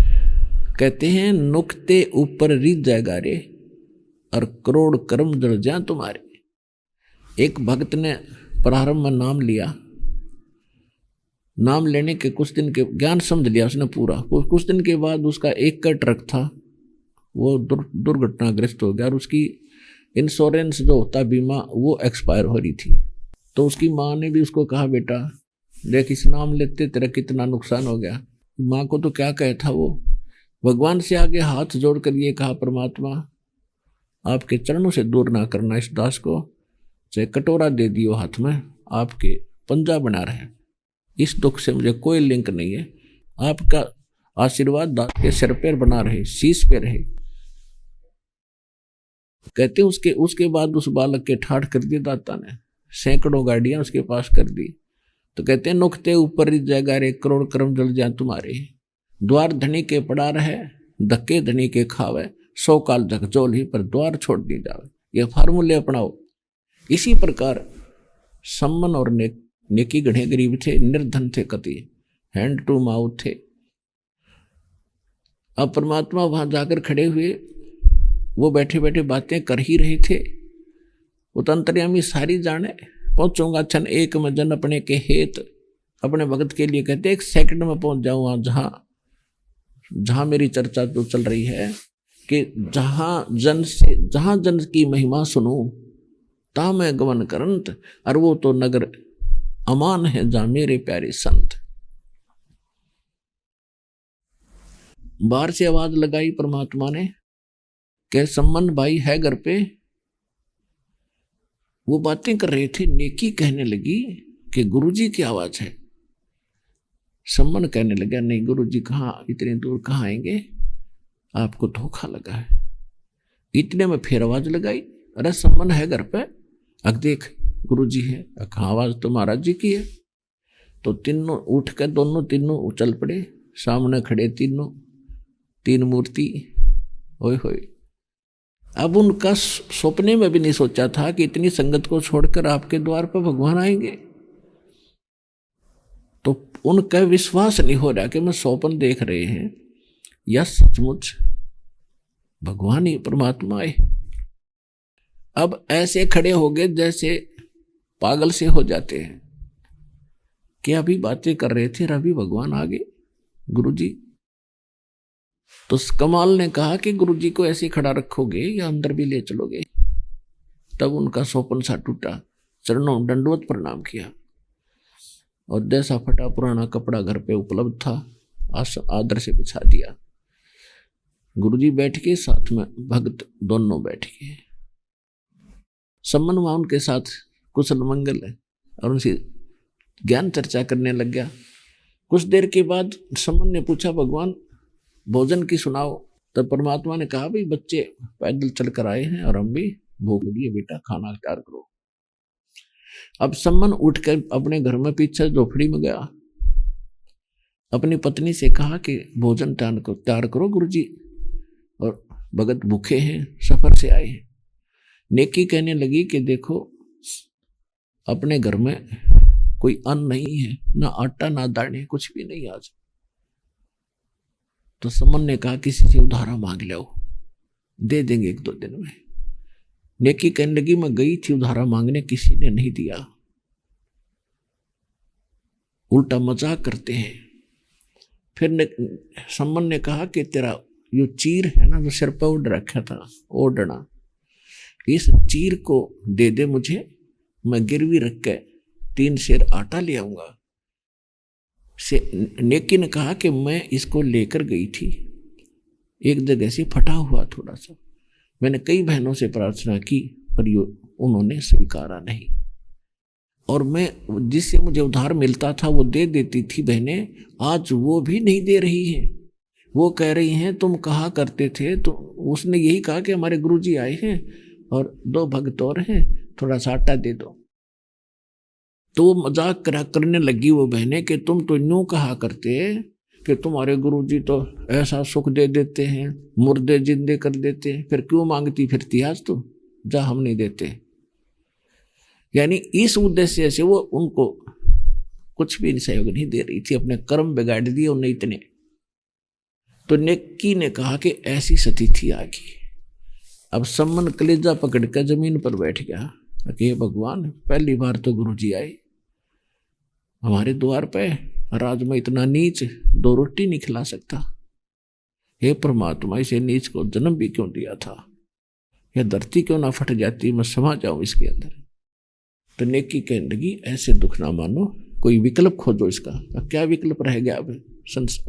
कहते हैं नुक्ते ऊपर रिझ जाएगा रे और करोड़ कर्म जड़ जाए तुम्हारे। एक भक्त ने प्रारंभ में नाम लिया, नाम लेने के कुछ दिन के ज्ञान समझ लिया उसने पूरा, कुछ दिन के बाद उसका एक का ट्रक था वो दुर्घटनाग्रस्त हो गया और उसकी इंश्योरेंस जो होता बीमा वो एक्सपायर हो रही थी। तो उसकी माँ ने भी उसको कहा बेटा देख इस नाम लेते तेरा कितना नुकसान हो गया। माँ को तो क्या कहे था, वो भगवान से आगे हाथ जोड़कर ये कहा परमात्मा आपके चरणों से दूर ना करना इस दास को, चाहे कटोरा दे दियो हाथ में, आपके पंजा बना रहे, इस दुख से मुझे कोई लिंक नहीं है, आपका आशीर्वाद दास के सिर पर बना रहे, शीश पे रहे। कहते उसके बाद उस बालक के ठाठ कर दिए दाता ने, सैकड़ों गाड़ियां उसके पास कर दी। तो कहते हैं नुकते ऊपर जगह रे करोड़ कर्म जल जाए तुम्हारे, द्वार धनी के पड़ा रहे, धक्के धनी के खावे, 100 काल झकझोल ही पर द्वार छोड़ दी जावे। ये फार्मूले अपनाओ। इसी प्रकार सम्मन और नेकी गढ़े गरीब थे, निर्धन थे, कति हैंड टू माउथ थे। अब परमात्मा वहां जाकर खड़े हुए, वो बैठे बैठे बातें कर ही रहे थे। वो तो अंतर्यामी सारी जाने। पहुंचूंगा क्षण एक में जन अपने के हेत, अपने भगत के लिए कहते 1 सेकंड में पहुंच जाऊंगा जहां जहां मेरी चर्चा तो चल रही है कि जहां जन की महिमा सुनूं ता मैं गमन करंत, और वो तो नगर अमान है जहां मेरे प्यारे संत। बाहर से आवाज लगाई परमात्मा ने कि सम्मन भाई है घर पे। वो बातें कर रहे थे, नेकी कहने लगी कि गुरुजी की आवाज है। सम्मन कहने लगा नहीं गुरुजी कहाँ, इतनी दूर कहाँ आएंगे, आपको धोखा लगा है। इतने में फिर आवाज लगाई, अरे सम्मन है घर पे, अग देख गुरुजी है। कहाँ, आवाज तो महाराज जी की है। तो तीनों उठ कर दोनों तीनों उछल पड़े, सामने खड़े तीनों, 3 मूर्ति। ओए होए, अब उनका सपने में भी नहीं सोचा था कि इतनी संगत को छोड़कर आपके द्वार पर भगवान आएंगे। तो उनका विश्वास नहीं हो रहा कि मैं स्वप्न देख रहे हैं या सचमुच भगवान ही परमात्मा आए। अब ऐसे खड़े हो गए जैसे पागल से हो जाते हैं कि अभी बातें कर रहे थे, अभी भगवान आ गए गुरुजी। तो कमाल ने कहा कि गुरुजी को ऐसे खड़ा रखोगे या अंदर भी ले चलोगे? तब उनका स्वप्न सा टूटा, चरणों दंडवत प्रणाम किया और जैसा फटा पुराना कपड़ा घर पे उपलब्ध था आदर से बिछा दिया। गुरुजी बैठ के साथ में भक्त दोनों बैठ गए। सम्मन वहां उनके साथ कुशल मंगल है और उनसे ज्ञान चर्चा करने लग गया। कुछ देर के बाद सम्मन ने पूछा भगवान भोजन की सुनाओ। तब परमात्मा ने कहा भाई बच्चे पैदल चल कर आए हैं और हम भी भूख लगी है, बेटा खाना तैयार करो। अब सम्मन उठकर अपने घर में पीछे झोपड़ी में गया, अपनी पत्नी से कहा कि भोजन तैयार करो गुरुजी, और भगत भूखे हैं, सफर से आए हैं। नेकी कहने लगी कि देखो अपने घर में कोई अन्न नहीं है, ना आटा ना दाने, कुछ भी नहीं आज। तो सम्मन ने कहा किसी से उधारा मांग लो, दे देंगे 1-2 दिन में। नेकी कहने लगी मैं गई थी उधारा मांगने, किसी ने नहीं दिया, उल्टा मजाक करते हैं। फिर सम्मन ने कहा कि तेरा यो चीर है ना जो सिर पर उड़ रखा था ओढ़ना, इस चीर को दे दे मुझे, मैं गिरवी रख के 3 सेर आटा ले आऊंगा। नेकी ने कहा कि मैं इसको लेकर गई थी, एक जगह से फटा हुआ थोड़ा सा, मैंने कई बहनों से प्रार्थना की पर उन्होंने स्वीकारा नहीं, और मैं जिससे मुझे उधार मिलता था वो दे देती थी बहनें, आज वो भी नहीं दे रही हैं। वो कह रही हैं तुम कहा करते थे, तो उसने यही कहा कि हमारे गुरुजी आए हैं और 2 भक्त और हैं, थोड़ा सा आटा दे दो। तो वो मजाक करने लगी वो बहनें कि तुम तो यूं कहा करते कि तुम्हारे गुरुजी तो ऐसा सुख दे देते हैं, मुर्दे जिंदे कर देते हैं, फिर क्यों मांगती फिरती आज तो, जा हम नहीं देते। यानी इस उद्देश्य से वो उनको कुछ भी सहयोग नहीं दे रही थी, अपने कर्म बिगाड़ दिए उन्हें इतने। तो नेकी ने कहा कि ऐसी स्थिति आ गई। अब सम्मन कलेजा पकड़ कर जमीन पर बैठ गया कि भगवान पहली बार तो गुरुजी आए हमारे द्वार पे, और आज मैं इतना नीच 2 रोटी नहीं खिला सकता। हे परमात्मा इसे नीच को जन्म भी क्यों दिया था, यह धरती क्यों ना फट जाती, मैं समा जाऊं इसके अंदर। तो नेकी कहने लगी ऐसे दुख ना मानो, कोई विकल्प खोजो इसका। अब क्या विकल्प रह गया, अब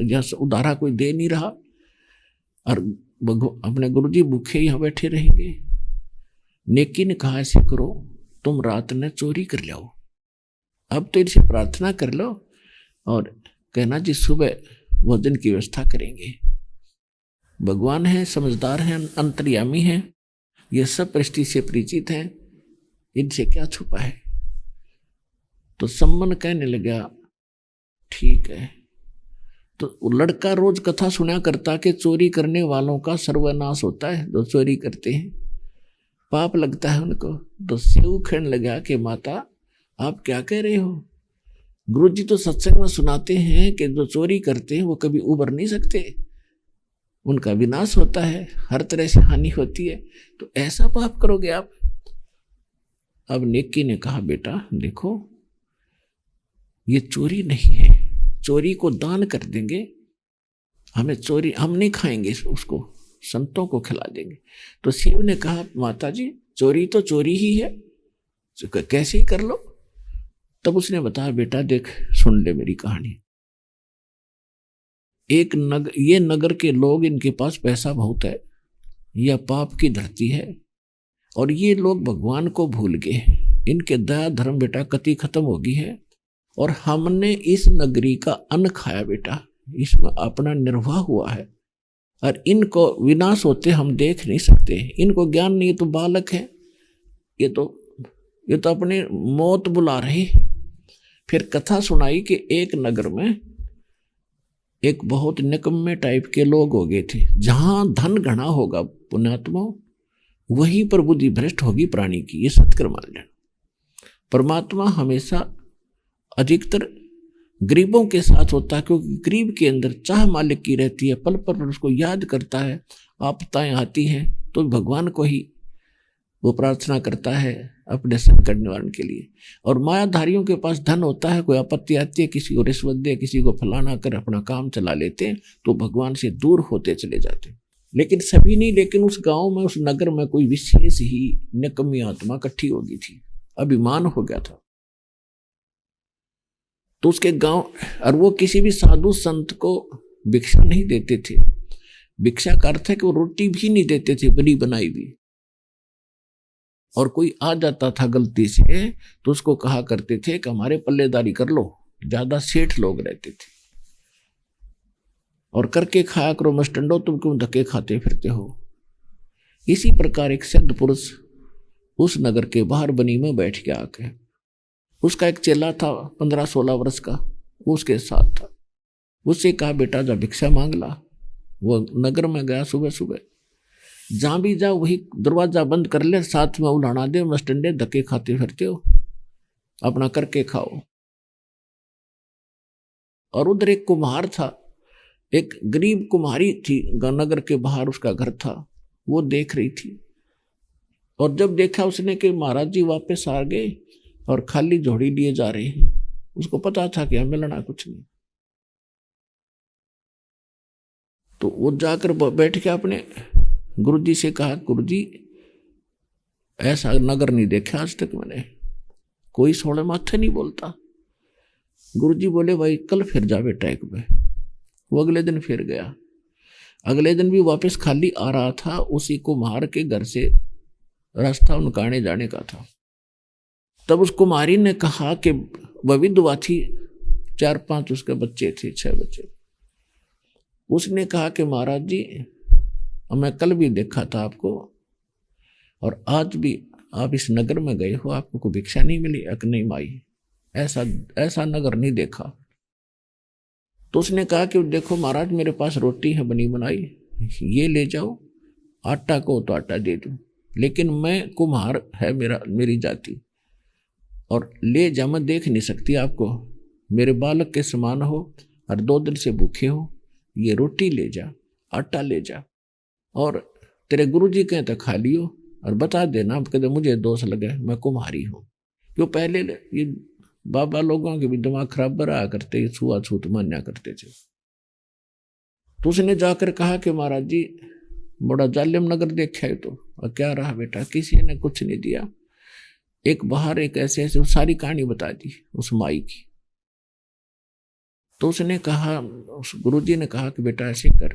यह उधारा कोई दे नहीं रहा और अपने गुरुजी भूखे यहाँ बैठे रहेंगे। नेकी ने कहा ऐसे करो तुम रात ने चोरी कर लाओ, अब तो इनसे प्रार्थना कर लो और कहना जी सुबह भोजन की व्यवस्था करेंगे। भगवान है, समझदार हैं, अंतर्यामी हैं, ये सब परिस्थिति से परिचित हैं, इनसे क्या छुपा है। तो सम्मन कहने लगा ठीक है। तो वो लड़का रोज कथा सुना करता कि चोरी करने वालों का सर्वनाश होता है, जो चोरी करते हैं पाप लगता है उनको। तो सेव कहने लगा कि माता आप क्या कह रहे हो, गुरु जी तो सत्संग में सुनाते हैं कि जो चोरी करते हैं वो कभी उबर नहीं सकते, उनका विनाश होता है, हर तरह से हानि होती है, तो ऐसा पाप करोगे आप। अब नेकी ने कहा बेटा देखो ये चोरी नहीं है, चोरी को दान कर देंगे, हमें चोरी हम नहीं खाएंगे, उसको संतों को खिला देंगे। तो शिव ने कहा माता जी चोरी तो चोरी ही है, कैसे ही कर लो। तब उसने बताया बेटा देख सुन ले मेरी कहानी। ये नगर के लोग, इनके पास पैसा बहुत है, यह पाप की धरती है और ये लोग भगवान को भूल गए, इनके दया धर्म बेटा कति खत्म हो गई है और हमने इस नगरी का अन्न खाया बेटा, इसमें अपना निर्वाह हुआ है और इनको विनाश होते हम देख नहीं सकते, इनको ज्ञान नहीं, ये तो बालक है, ये तो अपनी मौत बुला रहे। फिर कथा सुनाई कि एक नगर में एक बहुत निकम्मे टाइप के लोग हो गए थे, जहां धन घना होगा पुण्यात्मा वहीं पर बुद्धि भ्रष्ट होगी प्राणी की, ये सत्कर्म मान लेना। परमात्मा हमेशा अधिकतर गरीबों के साथ होता है, क्योंकि गरीब के अंदर चाह मालिक की रहती है, पल पर उसको याद करता है, आपदाएं आती हैं तो भगवान को ही वो प्रार्थना करता है अपने संकट निवारण के लिए। और मायाधारियों के पास धन होता है, कोई आपत्ति आती है, किसी को रिश्वत दे, किसी को फलाना कर अपना काम चला लेते हैं, तो भगवान से दूर होते चले जाते हैं। लेकिन सभी नहीं, लेकिन उस गांव में, उस नगर में कोई विशेष ही निकम्मी आत्मा इकट्ठी हो गई थी, अभिमान हो गया था। तो उसके गांव, और वो किसी भी साधु संत को भिक्षा नहीं देते थे। भिक्षा का अर्थ है कि वो रोटी भी नहीं देते थे, बनी बनाई भी। और कोई आ जाता था गलती से तो उसको कहा करते थे कि हमारे पल्लेदारी कर लो, ज्यादा सेठ लोग रहते थे, और करके खाया करो मस्टंडो, तुम क्यों धक्के खाते फिरते हो। इसी प्रकार एक सिद्ध पुरुष उस नगर के बाहर बनी में बैठ के आके, उसका एक चेला था 15-16 वर्ष का, वो उसके साथ था। उससे कहा बेटा जा भिक्षा मांग ला। वो नगर में गया सुबह सुबह, जहां भी जा वही दरवाजा बंद कर ले, साथ में उलाना दे, मस्टंडे धक्के खाते फिरते हो, अपना करके खाओ। और उधर एक कुम्हार था, एक गरीब कुम्हारी थी, नगर के बाहर उसका घर था, वो देख रही थी। और जब देखा उसने कि महाराज जी वापस आ गए और खाली झोड़ी लिए जा रहे हैं, उसको पता था कि हमें मिलना कुछ नहीं। तो वो जाकर बैठ के अपने गुरुजी से कहा गुरुजी ऐसा नगर नहीं देखा आज तक मैंने, कोई सोले माथे नहीं बोलता। गुरुजी बोले भाई कल फिर जा बेटा एक बार। वो अगले दिन फिर गया, अगले दिन भी वापस खाली आ रहा था। उसी कुम्हार के घर से रास्ता उनका आने जाने का था। तब उस कुमारी ने कहा कि वह विधवा थी, 4-5 उसके बच्चे थे, 6 बच्चे। उसने कहा कि महाराज जी मैं कल भी देखा था आपको और आज भी आप इस नगर में गए हो, आपको कोई भिक्षा नहीं मिली? नहीं माई, ऐसा नगर नहीं देखा। तो उसने कहा कि देखो महाराज मेरे पास रोटी है बनी बनाई, ये ले जाओ, आटा को तो आटा दे दूं, लेकिन मैं कुम्हार है मेरी जाति, और ले जा मैं देख नहीं सकती आपको, मेरे बालक के समान हो और 2 दिन से भूखे हो, ये रोटी ले जा, आटा ले जा, और तेरे गुरुजी कहें तो खा लियो, और बता देना कहते मुझे दोष लगे मैं कुम्हारी हूँ। क्यों पहले ये बाबा लोगों के भी दिमाग खराब रहा करते, छुआछूत मान्या करते थे। तो उसने जाकर कहा कि महाराज जी बड़ा जालिम नगर देखा है, तो और क्या रहा बेटा, किसी ने कुछ नहीं दिया। एक बाहर एक ऐसे सारी कहानी बता दी उस माई की। तो उसने कहा, उस गुरुजी ने कहा कि बेटा ऐसे कर,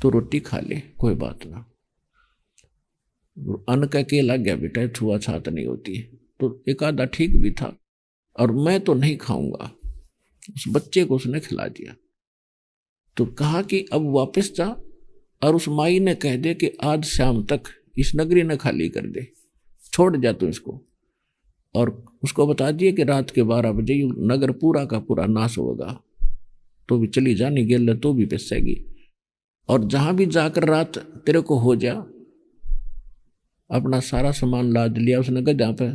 तो रोटी खा ले, कोई बात ना, अन्न का के लग गया बेटा, छुआछूत नहीं होती है। तो एक आधा ठीक भी था, और मैं तो नहीं खाऊंगा। उस बच्चे को उसने खिला दिया। तो कहा कि अब वापस जा और उस माई ने कह दे कि आज शाम तक इस नगरी ने खाली कर दे, छोड़ जा तू इसको, और उसको बता दिए कि रात के 12 बजे ये नगर पूरा का पूरा नाश होगा, तो भी चली जा, नहीं गेल तो भी पिसेगी, और जहां भी जाकर रात तेरे को हो जा। अपना सारा सामान लाद लिया उसने गधा पे,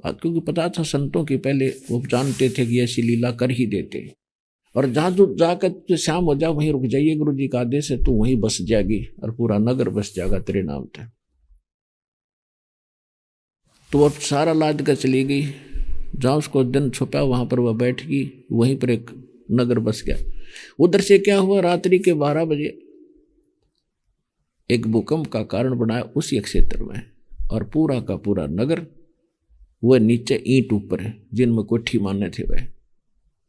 क्योंकि पता था संतों के पहले वो जानते थे कि ऐसी लीला कर ही देते, और जहां तू जाकर शाम हो जा वहीं रुक जाइए, गुरु जी का आदेश है, तू वहीं बस जाएगी और पूरा नगर बस जाएगा तेरे नाम पे। तो वो सारा लाद कर चली गई, जहां उसको दिन छुपा वहां पर वह बैठ गई, वहीं पर एक नगर बस गया। उधर से क्या हुआ, रात्रि के 12 बजे एक भूकंप का कारण बनाया उसी क्षेत्र में, और पूरा का पूरा नगर वह नीचे ईंट ऊपर है, जिनमें कोठी माने थे वह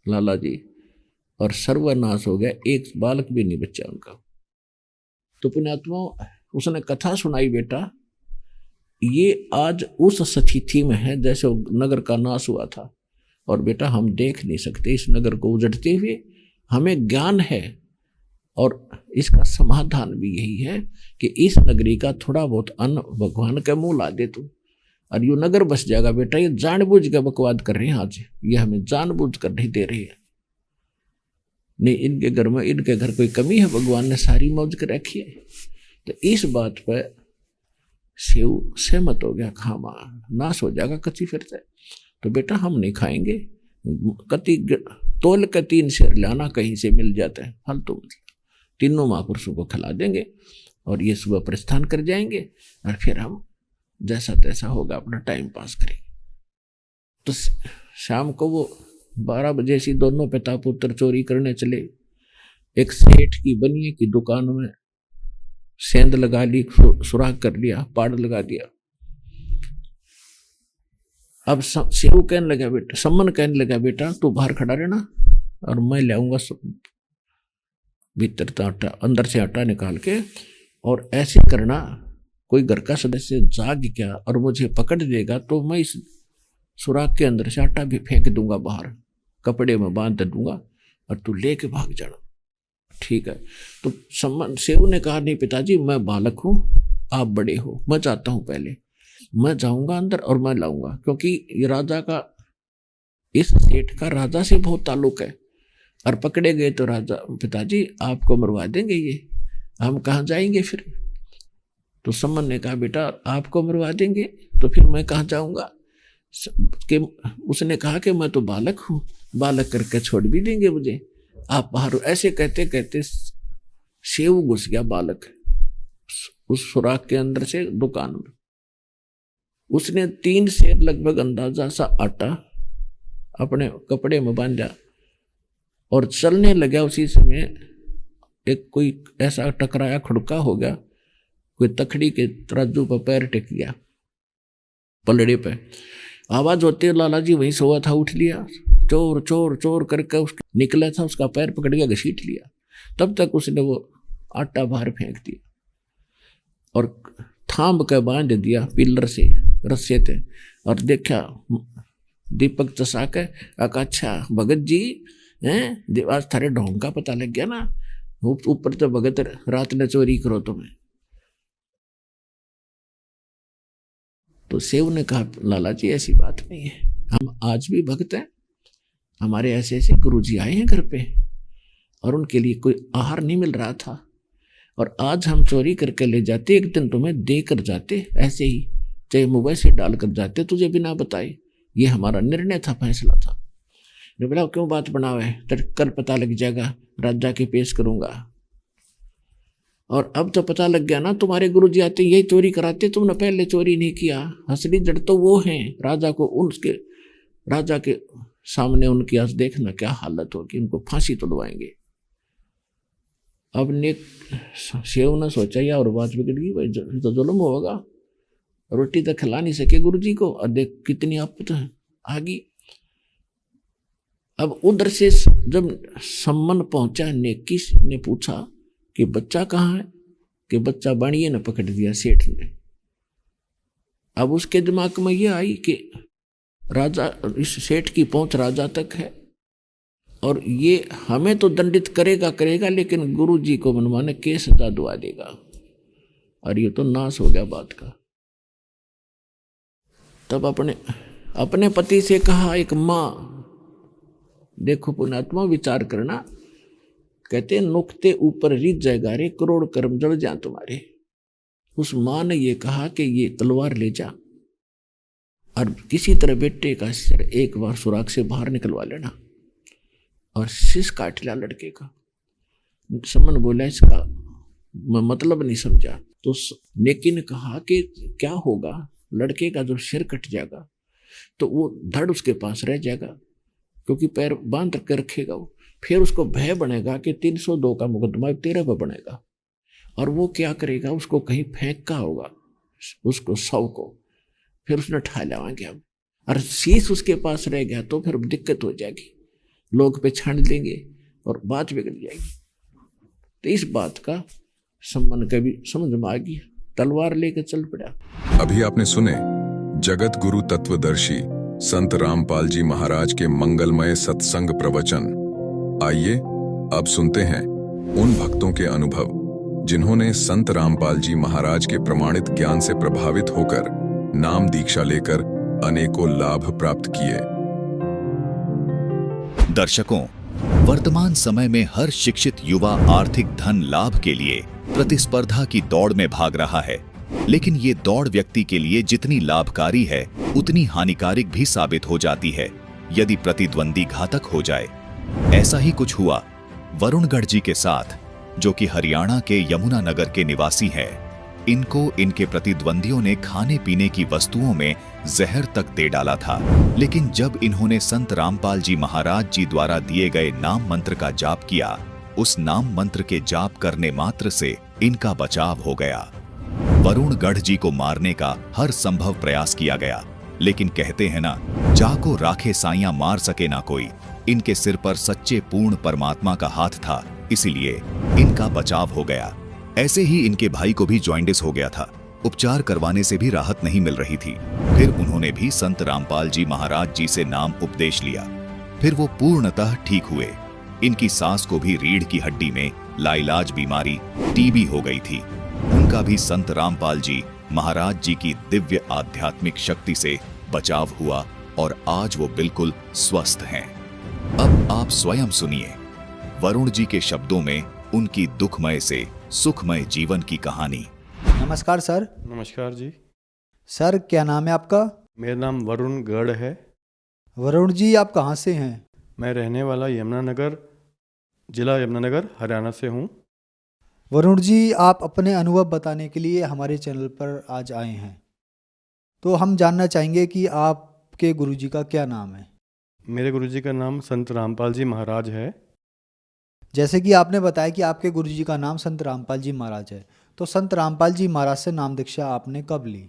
लाला जी, और सर्वनाश हो गया, एक बालक भी नहीं बचा उनका। तो पुण्यात्मा उसने कथा सुनाई, बेटा ये आज उस स्थिति में है जैसे नगर का नाश हुआ था, और बेटा हम देख नहीं सकते इस नगर को उजड़ते हुए, हमें ज्ञान है, और इसका समाधान भी यही है कि इस नगरी का थोड़ा बहुत अन्न भगवान के मुंह ला दे तू, और ये नगर बस जाएगा। बेटा ये जानबूझ के बकवाद कर रहे हैं आज, ये हमें जानबूझ कर नहीं दे रही है, नहीं इनके घर में, इनके घर कोई कमी है, भगवान ने सारी मौज कर रखी है। तो इस बात पर शिव सहमत हो गया, खामा नाश हो जाएगा कच्ची फिर से, तो बेटा हम नहीं खाएंगे, कति तोल के 3 शेर लाना कहीं से मिल जाता है, फालतू तीनों महापुरुषों को खिला देंगे, और ये सुबह प्रस्थान कर जाएंगे, और फिर हम जैसा तैसा होगा अपना टाइम पास करेंगे। तो शाम को वो 12 बजे से दोनों पिता पुत्र चोरी करने चले। एक सेठ की बनिए की दुकान में सेंध लगा ली, सुराख कर लिया, पाड़ लगा दिया। अब शिव कहने लगा, बेटा सम्मन कहने लगा, बेटा तू बाहर खड़ा रहना और मैं ले आऊंगा भीतर का आटा, अंदर से आटा निकाल के, और ऐसे करना कोई घर का सदस्य जाग गया और मुझे पकड़ देगा तो मैं इस सुराख के अंदर से आटा भी फेंक दूंगा बाहर, कपड़े में बांध दूंगा, और तू लेके भाग जाना। ठीक है। तो सम्मन शिव ने कहा, नहीं पिताजी मैं बालक हूं, आप बड़े हो, मैं जाता हूं, पहले मैं जाऊंगा अंदर और मैं लाऊंगा, क्योंकि ये राजा का, इस सेठ का राजा से बहुत ताल्लुक है, और पकड़े गए तो राजा पिताजी आपको मरवा देंगे, ये हम कहाँ जाएंगे फिर। तो सम्मन ने कहा, बेटा आपको मरवा देंगे तो फिर मैं कहाँ जाऊंगा। कि उसने कहा कि मैं तो बालक हूं, बालक करके छोड़ भी देंगे मुझे, आप बाहर। ऐसे कहते कहते शिव घुस गया बालक उस सुराख के अंदर से दुकान में। उसने 3 शेर लगभग अंदाजा सा आटा अपने कपड़े में बांधा और चलने लगा। उसी समय एक कोई ऐसा टकराया, खड़का हो गया, कोई तखड़ी के तराजू पर पैर टिक गया, पलड़े पे आवाज होती, लाला जी वहीं सोया था, उठ लिया, चोर चोर चोर करके उसका निकला था, उसका पैर पकड़ गया, घसीट लिया। तब तक उसने वो आटा बाहर फेंक दिया और थाम के बांध दिया पिलर से, रस्से थे, और देखा दीपक चसा के, अच्छा भगत जी हैं, आज थारे ढोंग का पता लग गया ना, ऊपर तो भगत रात ने चोरी करो तुम्हें। तो शिव ने कहा, लाला जी ऐसी बात नहीं है, हम आज भी भक्त हैं, हमारे ऐसे ऐसे गुरुजी आए हैं घर पे और उनके लिए कोई आहार नहीं मिल रहा था, और आज हम चोरी करके ले जाते, एक दिन तुम्हें दे कर जाते, ऐसे ही चाहे मोबाइल से डाल कर जाते तुझे बिना बताए। ये हमारा निर्णय था, फैसला था। ने बोला क्यों बात बनावे, कल पता लग जाएगा, राजा के पेश करूंगा। और अब तो पता लग गया ना, तुम्हारे गुरुजी आते यही चोरी कराते, तुमने पहले चोरी नहीं किया। असली जड़ तो वो हैं, राजा को उनके राजा के सामने उनकी आज देखना क्या हालत होगी, उनको फांसी तोड़वाएंगे। अब ने शिव ने सोचा या और बात बिगड़ गई, भाई तो जुल्म होगा, रोटी तो खिला नहीं सके गुरुजी को, और देख कितनी आपत आ गई। अब उधर से जब सम्मन पहुंचा, नेकी ने पूछा कि बच्चा कहाँ है, कि बच्चा बाणिये ने पकड़ दिया सेठ ने। अब उसके दिमाग में यह आई कि राजा, इस सेठ की पहुंच राजा तक है, और ये हमें तो दंडित करेगा, लेकिन गुरुजी को मनमाने के सजा दुआ देगा, और ये तो नाश हो गया बात का। तब अपने अपने पति से कहा, एक माँ, देखो पुण्यात्मा विचार करना, कहते नुक्ते ऊपर रिझ जाएगा रे, करोड़ कर्म जल जाए तुम्हारे। उस माँ ने ये कहा कि ये तलवार ले जा और किसी तरह बेटे का सिर एक बार सुराख से बाहर निकलवा लेना और शीश काट लिया लड़के का। समन बोला इसका मतलब नहीं समझा, तो नेकी ने कहा कि क्या होगा, लड़के का जब सिर कट जाएगा तो वो धड़ उसके पास रह जाएगा, क्योंकि पैर बांध कर रखेगा वो। फिर उसको भय बनेगा कि 302 का मुकदमा तेरे पर बनेगा, और वो क्या करेगा, उसको कहीं फेंका होगा, उसको शव को, फिर उसने ठा लाएंगे हम, और शीश उसके पास रह गया तो फिर दिक्कत हो जाएगी, लोग पहचान लेंगे और बात बिगड़ जाएगी। तो इस बात का सम्मान कभी समझ में आ गई, तलवार लेकर चल पड़ा। अभी आपने सुने जगत गुरु तत्वदर्शी संत रामपाल जी महाराज के मंगलमय सत्संग प्रवचन। आइए अब सुनते हैं उन भक्तों के अनुभव जिन्होंने संत रामपाल जी महाराज के प्रमाणित ज्ञान से प्रभावित होकर नाम दीक्षा लेकर अनेकों लाभ प्राप्त किए। दर्शकों, वर्तमान समय में हर शिक्षित युवा आर्थिक धन लाभ के लिए प्रतिस्पर्धा की दौड़ में भाग रहा है, लेकिन ये दौड़ व्यक्ति के लिए जितनी लाभकारी है उतनी हानिकारक भी साबित हो जाती है यदि प्रतिद्वंदी घातक हो जाए। ऐसा ही कुछ हुआ वरुणगढ़ जी के साथ, जो कि हरियाणा के यमुनानगर के निवासी हैं। इनको इनके प्रतिद्वंदियों ने खाने पीने की वस्तुओं में जहर तक दे डाला था, लेकिन जब इन्होंने संत रामपाल जी महाराज जी द्वारा दिए गए नाम मंत्र का जाप किया, उस नाम मंत्र के जाप करने मात्र से इनका बचाव हो गया। वरुणगढ़ जी को मारने का हर संभव प्रयास किया गया, लेकिन कहते हैं ना, जाको राखे साइयां मार सके ना कोई। इनके सिर पर सच्चे पूर्ण परमात्मा का हाथ था, इसीलिए इनका बचाव हो गया। ऐसे ही इनके भाई को भी जॉइंडिस हो गया था, उपचार करवाने से भी राहत नहीं मिल रही थी। फिर उन्होंने भी संत रामपाल जी महाराज जी से नाम उपदेश लिया, फिर वो पूर्णतः ठीक हुए। इनकी सास को भी रीढ़ की हड्डी में लाइलाज बीमारी टीबी हो गई थी। उनका भी संत रामपाल जी महाराज जी की दिव्य आध्यात्मिक शक्ति से बचाव हुआ और आज वो बिल्कुल स्वस्थ हैं। अब आप स्वयं सुनिए वरुण जी के शब्दों में उनकी दुखमय से सुखमय जीवन की कहानी। नमस्कार सर। नमस्कार जी। सर क्या नाम है आपका? मेरा नाम वरुण गढ़ है। वरुण जी आप कहाँ से हैं? मैं रहने वाला यमुनानगर, जिला यमुनानगर, हरियाणा से हूँ। वरुण जी आप अपने अनुभव बताने के लिए हमारे चैनल पर आज आए हैं, तो हम जानना चाहेंगे कि आपके गुरुजी का क्या नाम है? मेरे गुरुजी का नाम संत रामपाल जी महाराज है। जैसे कि आपने बताया कि आपके गुरुजी का नाम संत रामपाल जी महाराज है, तो संत रामपाल जी महाराज से नाम दीक्षा आपने कब ली?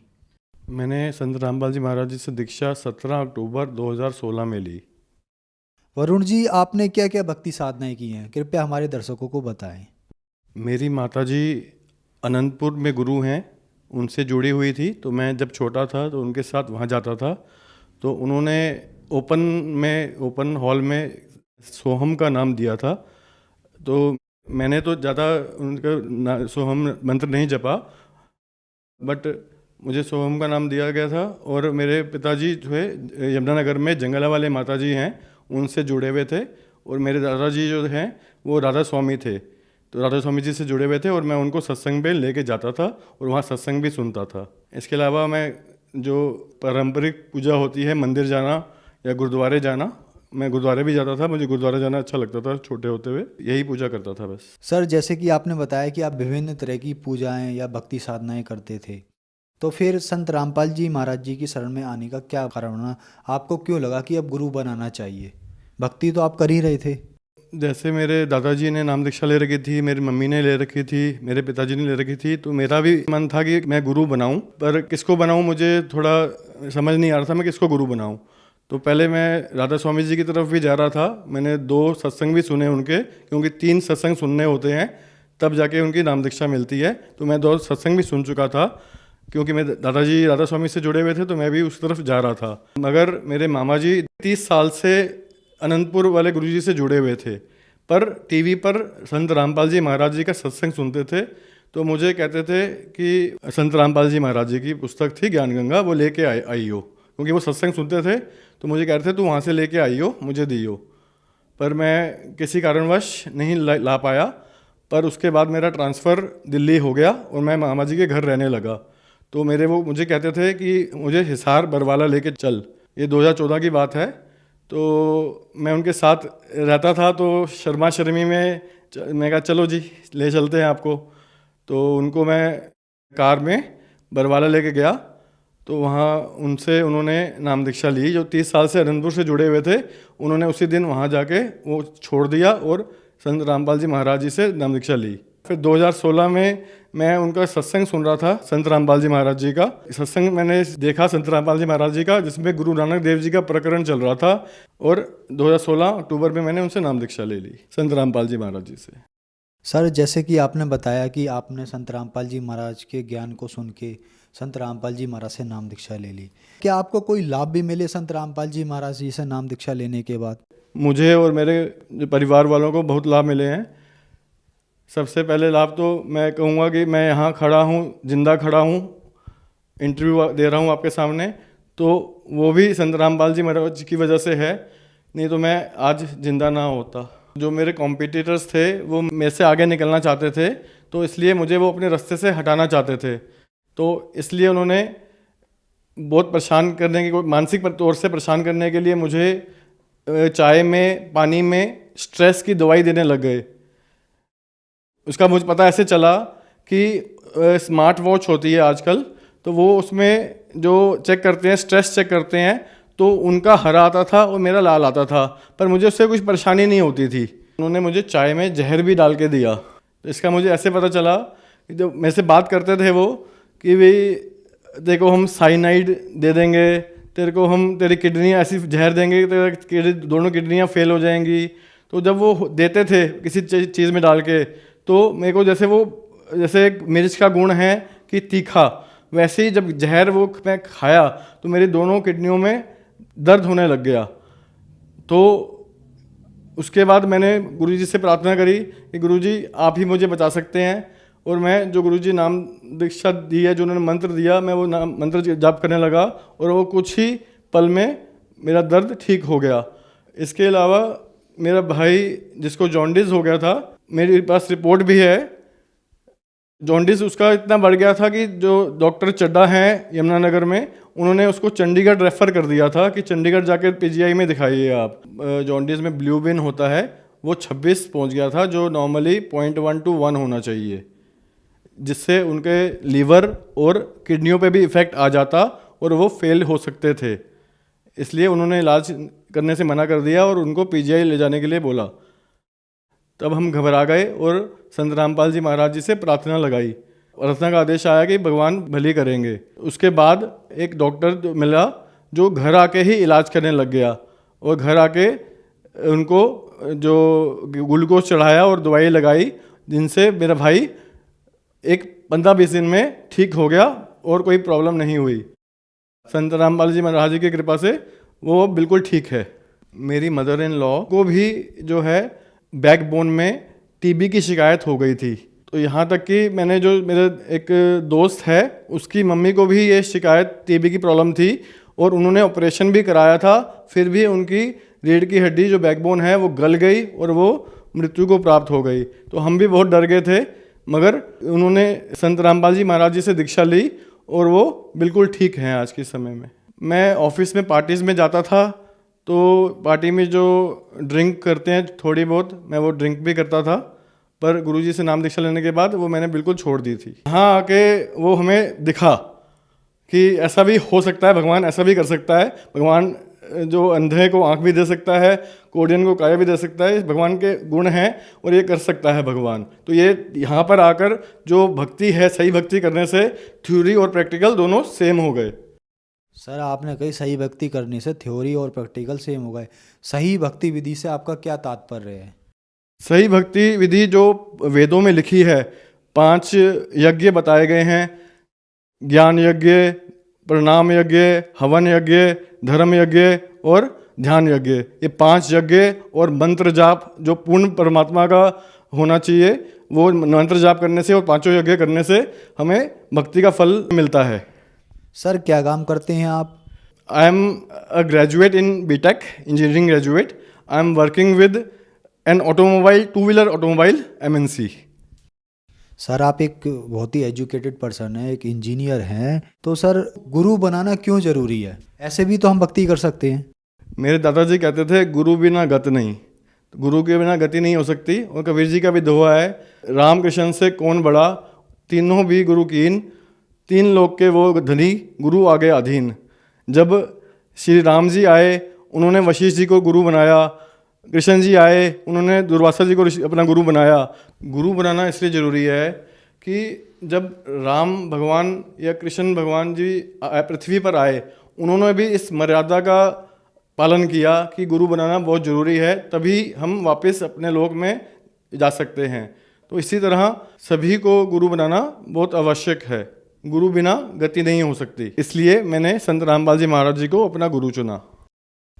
मैंने संत रामपाल जी महाराज जी से दीक्षा 17 अक्टूबर 2016 में ली। वरुण जी आपने क्या क्या भक्ति साधनाएं की हैं, कृपया हमारे दर्शकों को बताएं। मेरी माताजी अनंतपुर में गुरु हैं, उनसे जुड़ी हुई थी, तो मैं जब छोटा था तो उनके साथ वहाँ जाता था। तो उन्होंने ओपन हॉल में सोहम का नाम दिया था, तो मैंने तो ज़्यादा उनका सोहम मंत्र नहीं जपा, बट मुझे सोहम का नाम दिया गया था। और मेरे पिताजी जो है यमुनानगर में जंगला वाले माताजी हैं, उनसे जुड़े हुए थे, और मेरे दादाजी जो हैं वो राधा स्वामी थे, तो राधा स्वामी जी से जुड़े हुए थे, और मैं उनको सत्संग में लेके जाता था और वहाँ सत्संग भी सुनता था। इसके अलावा मैं जो पारंपरिक पूजा होती है, मंदिर जाना या गुरुद्वारे जाना, मैं गुरुद्वारे भी जाता था, मुझे गुरुद्वारे जाना अच्छा लगता था छोटे होते हुए, यही पूजा करता था बस। सर जैसे कि आपने बताया कि आप विभिन्न तरह की पूजाएं या भक्ति साधनाएं करते थे, तो फिर संत रामपाल जी महाराज जी की शरण में आने का क्या कारण हुआ? आपको क्यों लगा कि अब गुरु बनाना चाहिए? भक्ति तो आप कर ही रहे थे। जैसे मेरे दादाजी ने नाम दीक्षा ले रखी थी, मेरी मम्मी ने ले रखी थी, मेरे पिताजी ने ले रखी थी, तो मेरा भी मन था कि मैं गुरु बनाऊं, पर किसको बनाऊं मुझे थोड़ा समझ नहीं आ रहा था, मैं किसको गुरु बनाऊं। तो पहले मैं राधा स्वामी जी की तरफ भी जा रहा था। मैंने 2 सत्संग भी सुने उनके, क्योंकि 3 सत्संग सुनने होते हैं तब जाके उनकी नाम दीक्षा मिलती है। तो मैं 2 सत्संग भी सुन चुका था, क्योंकि मैं दादाजी राधा स्वामी से जुड़े हुए थे, तो मैं भी उस तरफ जा रहा था। मगर मेरे मामा जी 30 साल से अनंतपुर वाले गुरुजी से जुड़े हुए थे, पर टीवी पर संत रामपाल जी महाराज जी का सत्संग सुनते थे, तो मुझे कहते थे कि संत रामपाल जी महाराज जी की पुस्तक थी ज्ञान गंगा, वो लेके आई हो, क्योंकि वो सत्संग सुनते थे, तो मुझे कह रहे थे तू वहाँ से लेके आइयो, मुझे दियो, पर मैं किसी कारणवश नहीं ला पाया। पर उसके बाद मेरा ट्रांसफ़र दिल्ली हो गया और मैं मामा जी के घर रहने लगा। तो वो मुझे कहते थे कि मुझे हिसार बरवाला लेके चल। ये 2014 की बात है। तो मैं उनके साथ रहता था, तो शर्मा शर्मी में मैं कहा चलो जी ले चलते हैं आपको। तो उनको मैं कार में बरवाला लेके गया, तो वहाँ उन्होंने नाम दीक्षा ली। जो 30 साल से अनंतपुर से जुड़े हुए थे, उन्होंने उसी दिन वहाँ जाके वो छोड़ दिया और संत रामपाल जी महाराज जी से नाम दीक्षा ली। फिर 2016 में मैं उनका सत्संग सुन रहा था, संत रामपाल जी महाराज जी का सत्संग मैंने देखा, संत रामपाल जी महाराज जी का, जिसमें गुरु नानक देव जी का प्रकरण चल रहा था। और 2016 अक्टूबर में मैंने उनसे नाम दीक्षा ले ली, संत रामपाल जी महाराज जी से। सर, जैसे कि आपने बताया कि आपने संत रामपाल जी महाराज के ज्ञान को सुन के संत रामपाल जी महाराज से नाम दीक्षा ले ली, क्या आपको कोई लाभ भी मिले संत रामपाल जी महाराज जी से नाम दीक्षा लेने के बाद? मुझे और मेरे परिवार वालों को बहुत लाभ मिले हैं। सबसे पहले लाभ तो मैं कहूँगा कि मैं यहाँ खड़ा हूँ, जिंदा खड़ा हूँ, इंटरव्यू दे रहा हूँ आपके सामने, तो वो भी संत रामपाल जी महाराज की वजह से है, नहीं तो मैं आज जिंदा ना होता। जो मेरे कॉम्पिटिटर्स थे वो मेरे से आगे निकलना चाहते थे, तो इसलिए मुझे वो अपने रास्ते से हटाना चाहते थे। तो इसलिए उन्होंने बहुत परेशान करने की, मानसिक तौर से परेशान करने के लिए मुझे चाय में, पानी में स्ट्रेस की दवाई देने लग गए। उसका मुझे पता ऐसे चला कि स्मार्ट वॉच होती है आजकल, तो वो उसमें जो चेक करते हैं, स्ट्रेस चेक करते हैं, तो उनका हरा आता था और मेरा लाल आता था, पर मुझे उससे कुछ परेशानी नहीं होती थी। उन्होंने मुझे चाय में जहर भी डाल के दिया। तो इसका मुझे ऐसे पता चला कि जब मेरे से बात करते थे वो कि भाई देखो हम साइनाइड दे देंगे तेरे को, हम तेरी किडनी ऐसी जहर देंगे तेरे दोनों किडनियाँ फेल हो जाएंगी। तो जब वो देते थे किसी चीज़ में डाल के, तो मेरे को जैसे एक मिर्च का गुण है कि तीखा, वैसे ही जब जहर वो मैं खाया तो मेरी दोनों किडनियों में दर्द होने लग गया। तो उसके बाद मैंने गुरुजी से प्रार्थना करी कि गुरुजी आप ही मुझे बचा सकते हैं, और मैं जो गुरुजी नाम दीक्षा दी है, जो उन्होंने मंत्र दिया, मैं वो मंत्र जाप करने लगा और वो कुछ ही पल में मेरा दर्द ठीक हो गया। इसके अलावा मेरा भाई जिसको जॉन्डिस हो गया था, मेरे पास रिपोर्ट भी है। जॉन्डिस उसका इतना बढ़ गया था कि जो डॉक्टर चड्डा हैं यमुनानगर में, उन्होंने उसको चंडीगढ़ रेफ़र कर दिया था कि चंडीगढ़ जाकर पीजीआई में दिखाइए आप। जॉन्डिस में ब्लूबिन होता है, वो 26 पहुंच गया था, जो नॉर्मली 0.1 to 1 होना चाहिए, जिससे उनके लीवर और किडनियों पे भी इफ़ेक्ट आ जाता और वो फेल हो सकते थे। इसलिए उन्होंने इलाज करने से मना कर दिया और उनको पीजीआई ले जाने के लिए बोला। तब हम घबरा गए और संत रामपाल जी महाराज जी से प्रार्थना लगाई। प्रार्थना का आदेश आया कि भगवान भली करेंगे। उसके बाद एक डॉक्टर मिला जो घर आके ही इलाज करने लग गया, और घर आके उनको जो ग्लूकोज चढ़ाया और दवाई लगाई, जिनसे मेरा भाई एक 15-20 दिन में ठीक हो गया और कोई प्रॉब्लम नहीं हुई। संत रामपाल जी महाराज जी की कृपा से वो बिल्कुल ठीक है। मेरी मदर इन लॉ को भी जो है बैकबोन में टीबी की शिकायत हो गई थी। तो यहाँ तक कि मैंने जो मेरे एक दोस्त है, उसकी मम्मी को भी ये शिकायत टीबी की प्रॉब्लम थी और उन्होंने ऑपरेशन भी कराया था, फिर भी उनकी रीढ़ की हड्डी जो बैकबोन है वो गल गई और वो मृत्यु को प्राप्त हो गई। तो हम भी बहुत डर गए थे, मगर उन्होंने संत रामपाल जी महाराज जी से दीक्षा ली और वो बिल्कुल ठीक हैं आज के समय में। मैं ऑफिस में पार्टीज़ में जाता था, तो पार्टी में जो ड्रिंक करते हैं थोड़ी बहुत, मैं वो ड्रिंक भी करता था, पर गुरुजी से नाम दीक्षा लेने के बाद वो मैंने बिल्कुल छोड़ दी थी। यहाँ आके वो हमें दिखा कि ऐसा भी हो सकता है, भगवान ऐसा भी कर सकता है। भगवान जो अंधे को आंख भी दे सकता है, कोढ़ियन को काया भी दे सकता है, भगवान के गुण हैं और ये कर सकता है भगवान। तो ये यहाँ पर आकर जो भक्ति है, सही भक्ति करने से थ्योरी और प्रैक्टिकल दोनों सेम हो गए। सर, आपने कही सही भक्ति करने से थ्योरी और प्रैक्टिकल सेम हो गए। सही भक्ति विधि से आपका क्या तात्पर्य है? सही भक्ति विधि जो वेदों में लिखी है, 5 यज्ञ बताए गए हैं, ज्ञान यज्ञ, प्रणाम यज्ञ, हवन यज्ञ, धर्म यज्ञ और ध्यान यज्ञ। ये 5 यज्ञ और मंत्र जाप जो पूर्ण परमात्मा का होना चाहिए, वो मंत्र जाप करने से और 5 यज्ञ करने से हमें भक्ति का फल मिलता है। सर, क्या काम करते हैं आप? I am a graduate in BTech, engineering graduate. I am working with an automobile, two-wheeler automobile MNC. Sir आप एक बहुत ही एजुकेटेड पर्सन है, एक इंजीनियर हैं, तो सर गुरु बनाना क्यों जरूरी है? ऐसे भी तो हम भक्ति कर सकते हैं। मेरे दादाजी कहते थे गुरु बिना गति नहीं, गुरु के बिना गति नहीं हो सकती। और कबीर जी का भी दोहा है, राम कृष्ण से कौन बड़ा, तीनों भी गुरु कीन, तीन लोग के वो धनी, गुरु आगे अधीन। जब श्री राम जी आए उन्होंने वशिष्ठ जी को गुरु बनाया, कृष्ण जी आए उन्होंने दुर्वासा जी को अपना गुरु बनाया। गुरु बनाना इसलिए ज़रूरी है कि जब राम भगवान या कृष्ण भगवान जी पृथ्वी पर आए, उन्होंने भी इस मर्यादा का पालन किया कि गुरु बनाना बहुत ज़रूरी है, तभी हम वापस अपने लोक में जा सकते हैं। तो इसी तरह सभी को गुरु बनाना बहुत आवश्यक है, गुरु बिना गति नहीं हो सकती। इसलिए मैंने संत रामपाल जी महाराज जी को अपना गुरु चुना।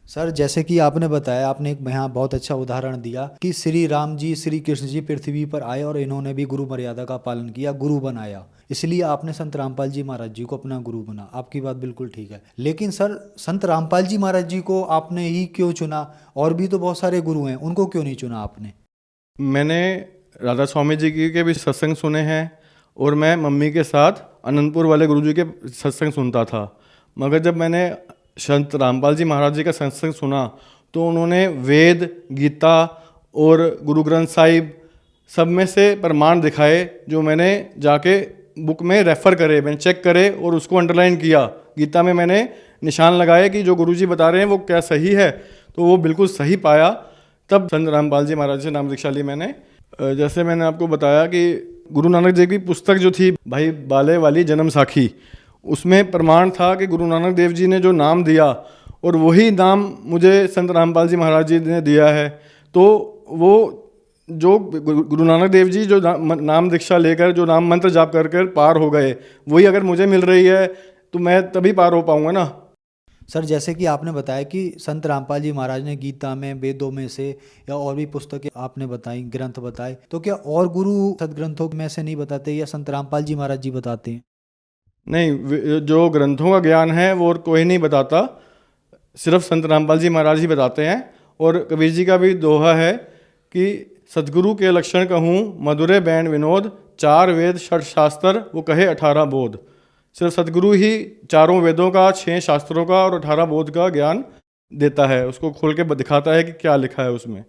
सर जैसे कि आपने बताया, आपने एक यहाँ बहुत अच्छा उदाहरण दिया कि श्री राम जी, श्री कृष्ण जी पृथ्वी पर आए और इन्होंने भी गुरु मर्यादा का पालन किया, गुरु बनाया, इसलिए आपने संत रामपाल जी महाराज जी को अपना गुरु बना। आपकी बात बिल्कुल ठीक है, लेकिन सर संत रामपाल जी महाराज जी को आपने ही क्यों चुना? और भी तो बहुत सारे गुरु हैं, उनको क्यों नहीं चुना आपने? मैंने राधा स्वामी जी के भी सत्संग सुने हैं और मैं मम्मी के साथ अनंतपुर वाले गुरु जी के सत्संग सुनता था, मगर जब मैंने संत रामपाल जी महाराज जी का सत्संग सुना तो उन्होंने वेद, गीता और गुरु ग्रंथ साहिब सब में से प्रमाण दिखाए, जो मैंने जाके बुक में रेफ़र करे, मैंने चेक करे और उसको अंडरलाइन किया। गीता में मैंने निशान लगाए कि जो गुरु जी बता रहे हैं वो क्या सही है, तो वो बिल्कुल सही पाया। तब संत रामपाल जी महाराज से नाम दीक्षा ली मैंने। जैसे मैंने आपको बताया कि गुरु नानक देव की पुस्तक जो थी भाई बाले वाली जन्म साखी, उसमें प्रमाण था कि गुरु नानक देव जी ने जो नाम दिया और वही नाम मुझे संत रामपाल जी महाराज जी ने दिया है। तो वो जो गुरु नानक देव जी जो नाम दीक्षा लेकर जो नाम मंत्र जाप कर कर पार हो गए, वही अगर मुझे मिल रही है तो मैं तभी पार हो पाऊंगा ना। सर जैसे कि आपने बताया कि संत रामपाल जी महाराज ने गीता में, वेदों में से या और भी पुस्तकें आपने बताई, ग्रंथ बताए, तो क्या और गुरु सदग्रंथों में से नहीं बताते या संत रामपाल जी महाराज जी बताते हैं? नहीं, जो ग्रंथों का ज्ञान है वो और कोई नहीं बताता, सिर्फ संत रामपाल जी महाराज ही बताते हैं। और कबीर जी का भी दोहा है कि सदगुरु के लक्षण कहूँ मधुरे बैन विनोद, चार वेद षट शास्त्र वो कहे 18 बोध। सिर्फ सदगुरु ही चारों वेदों का, 6 शास्त्रों का और 18 बोध का ज्ञान देता है, उसको खोल के दिखाता है कि क्या लिखा है उसमें,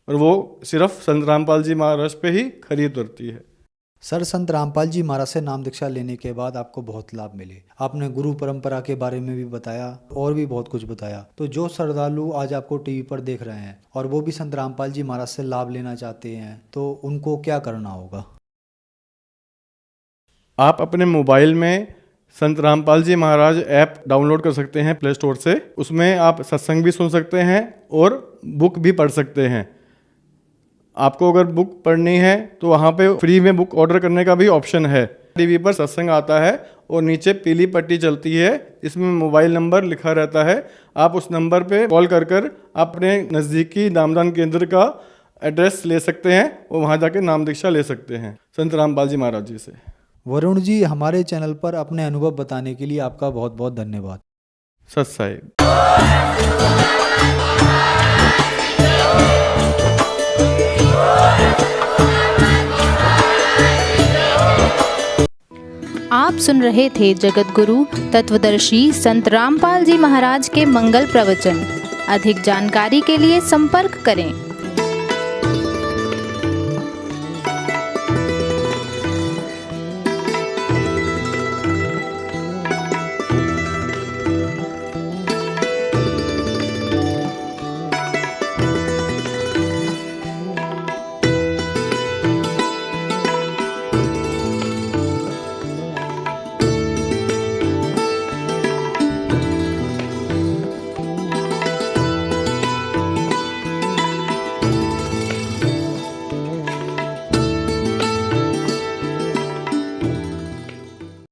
और वो सिर्फ संत रामपाल जी महाराज पे ही खरी उतरती है। सर संत रामपाल जी महाराज से नाम दीक्षा लेने के बाद आपको बहुत लाभ मिले, आपने गुरु परंपरा के बारे में भी बताया और भी बहुत कुछ बताया। तो जो श्रद्धालु आज आपको टीवी पर देख रहे हैं और वो भी संत रामपाल जी महाराज से लाभ लेना चाहते हैं, तो उनको क्या करना होगा? आप अपने मोबाइल में संत रामपाल जी महाराज ऐप डाउनलोड कर सकते हैं प्ले स्टोर से। उसमें आप सत्संग भी सुन सकते हैं और बुक भी पढ़ सकते हैं। आपको अगर बुक पढ़नी है तो वहाँ पे फ्री में बुक ऑर्डर करने का भी ऑप्शन है। टीवी पर सत्संग आता है और नीचे पीली पट्टी चलती है, इसमें मोबाइल नंबर लिखा रहता है। आप उस नंबर पे कॉल कर कर अपने नज़दीकी नामदान केंद्र का एड्रेस ले सकते हैं और वहाँ जाके नाम दीक्षा ले सकते हैं संत रामपाल जी महाराज जी से। वरुण जी, हमारे चैनल पर अपने अनुभव बताने के लिए आपका बहुत बहुत धन्यवाद। सत साहिब। आप सुन रहे थे जगत गुरु तत्वदर्शी संत रामपाल जी महाराज के मंगल प्रवचन। अधिक जानकारी के लिए संपर्क करें।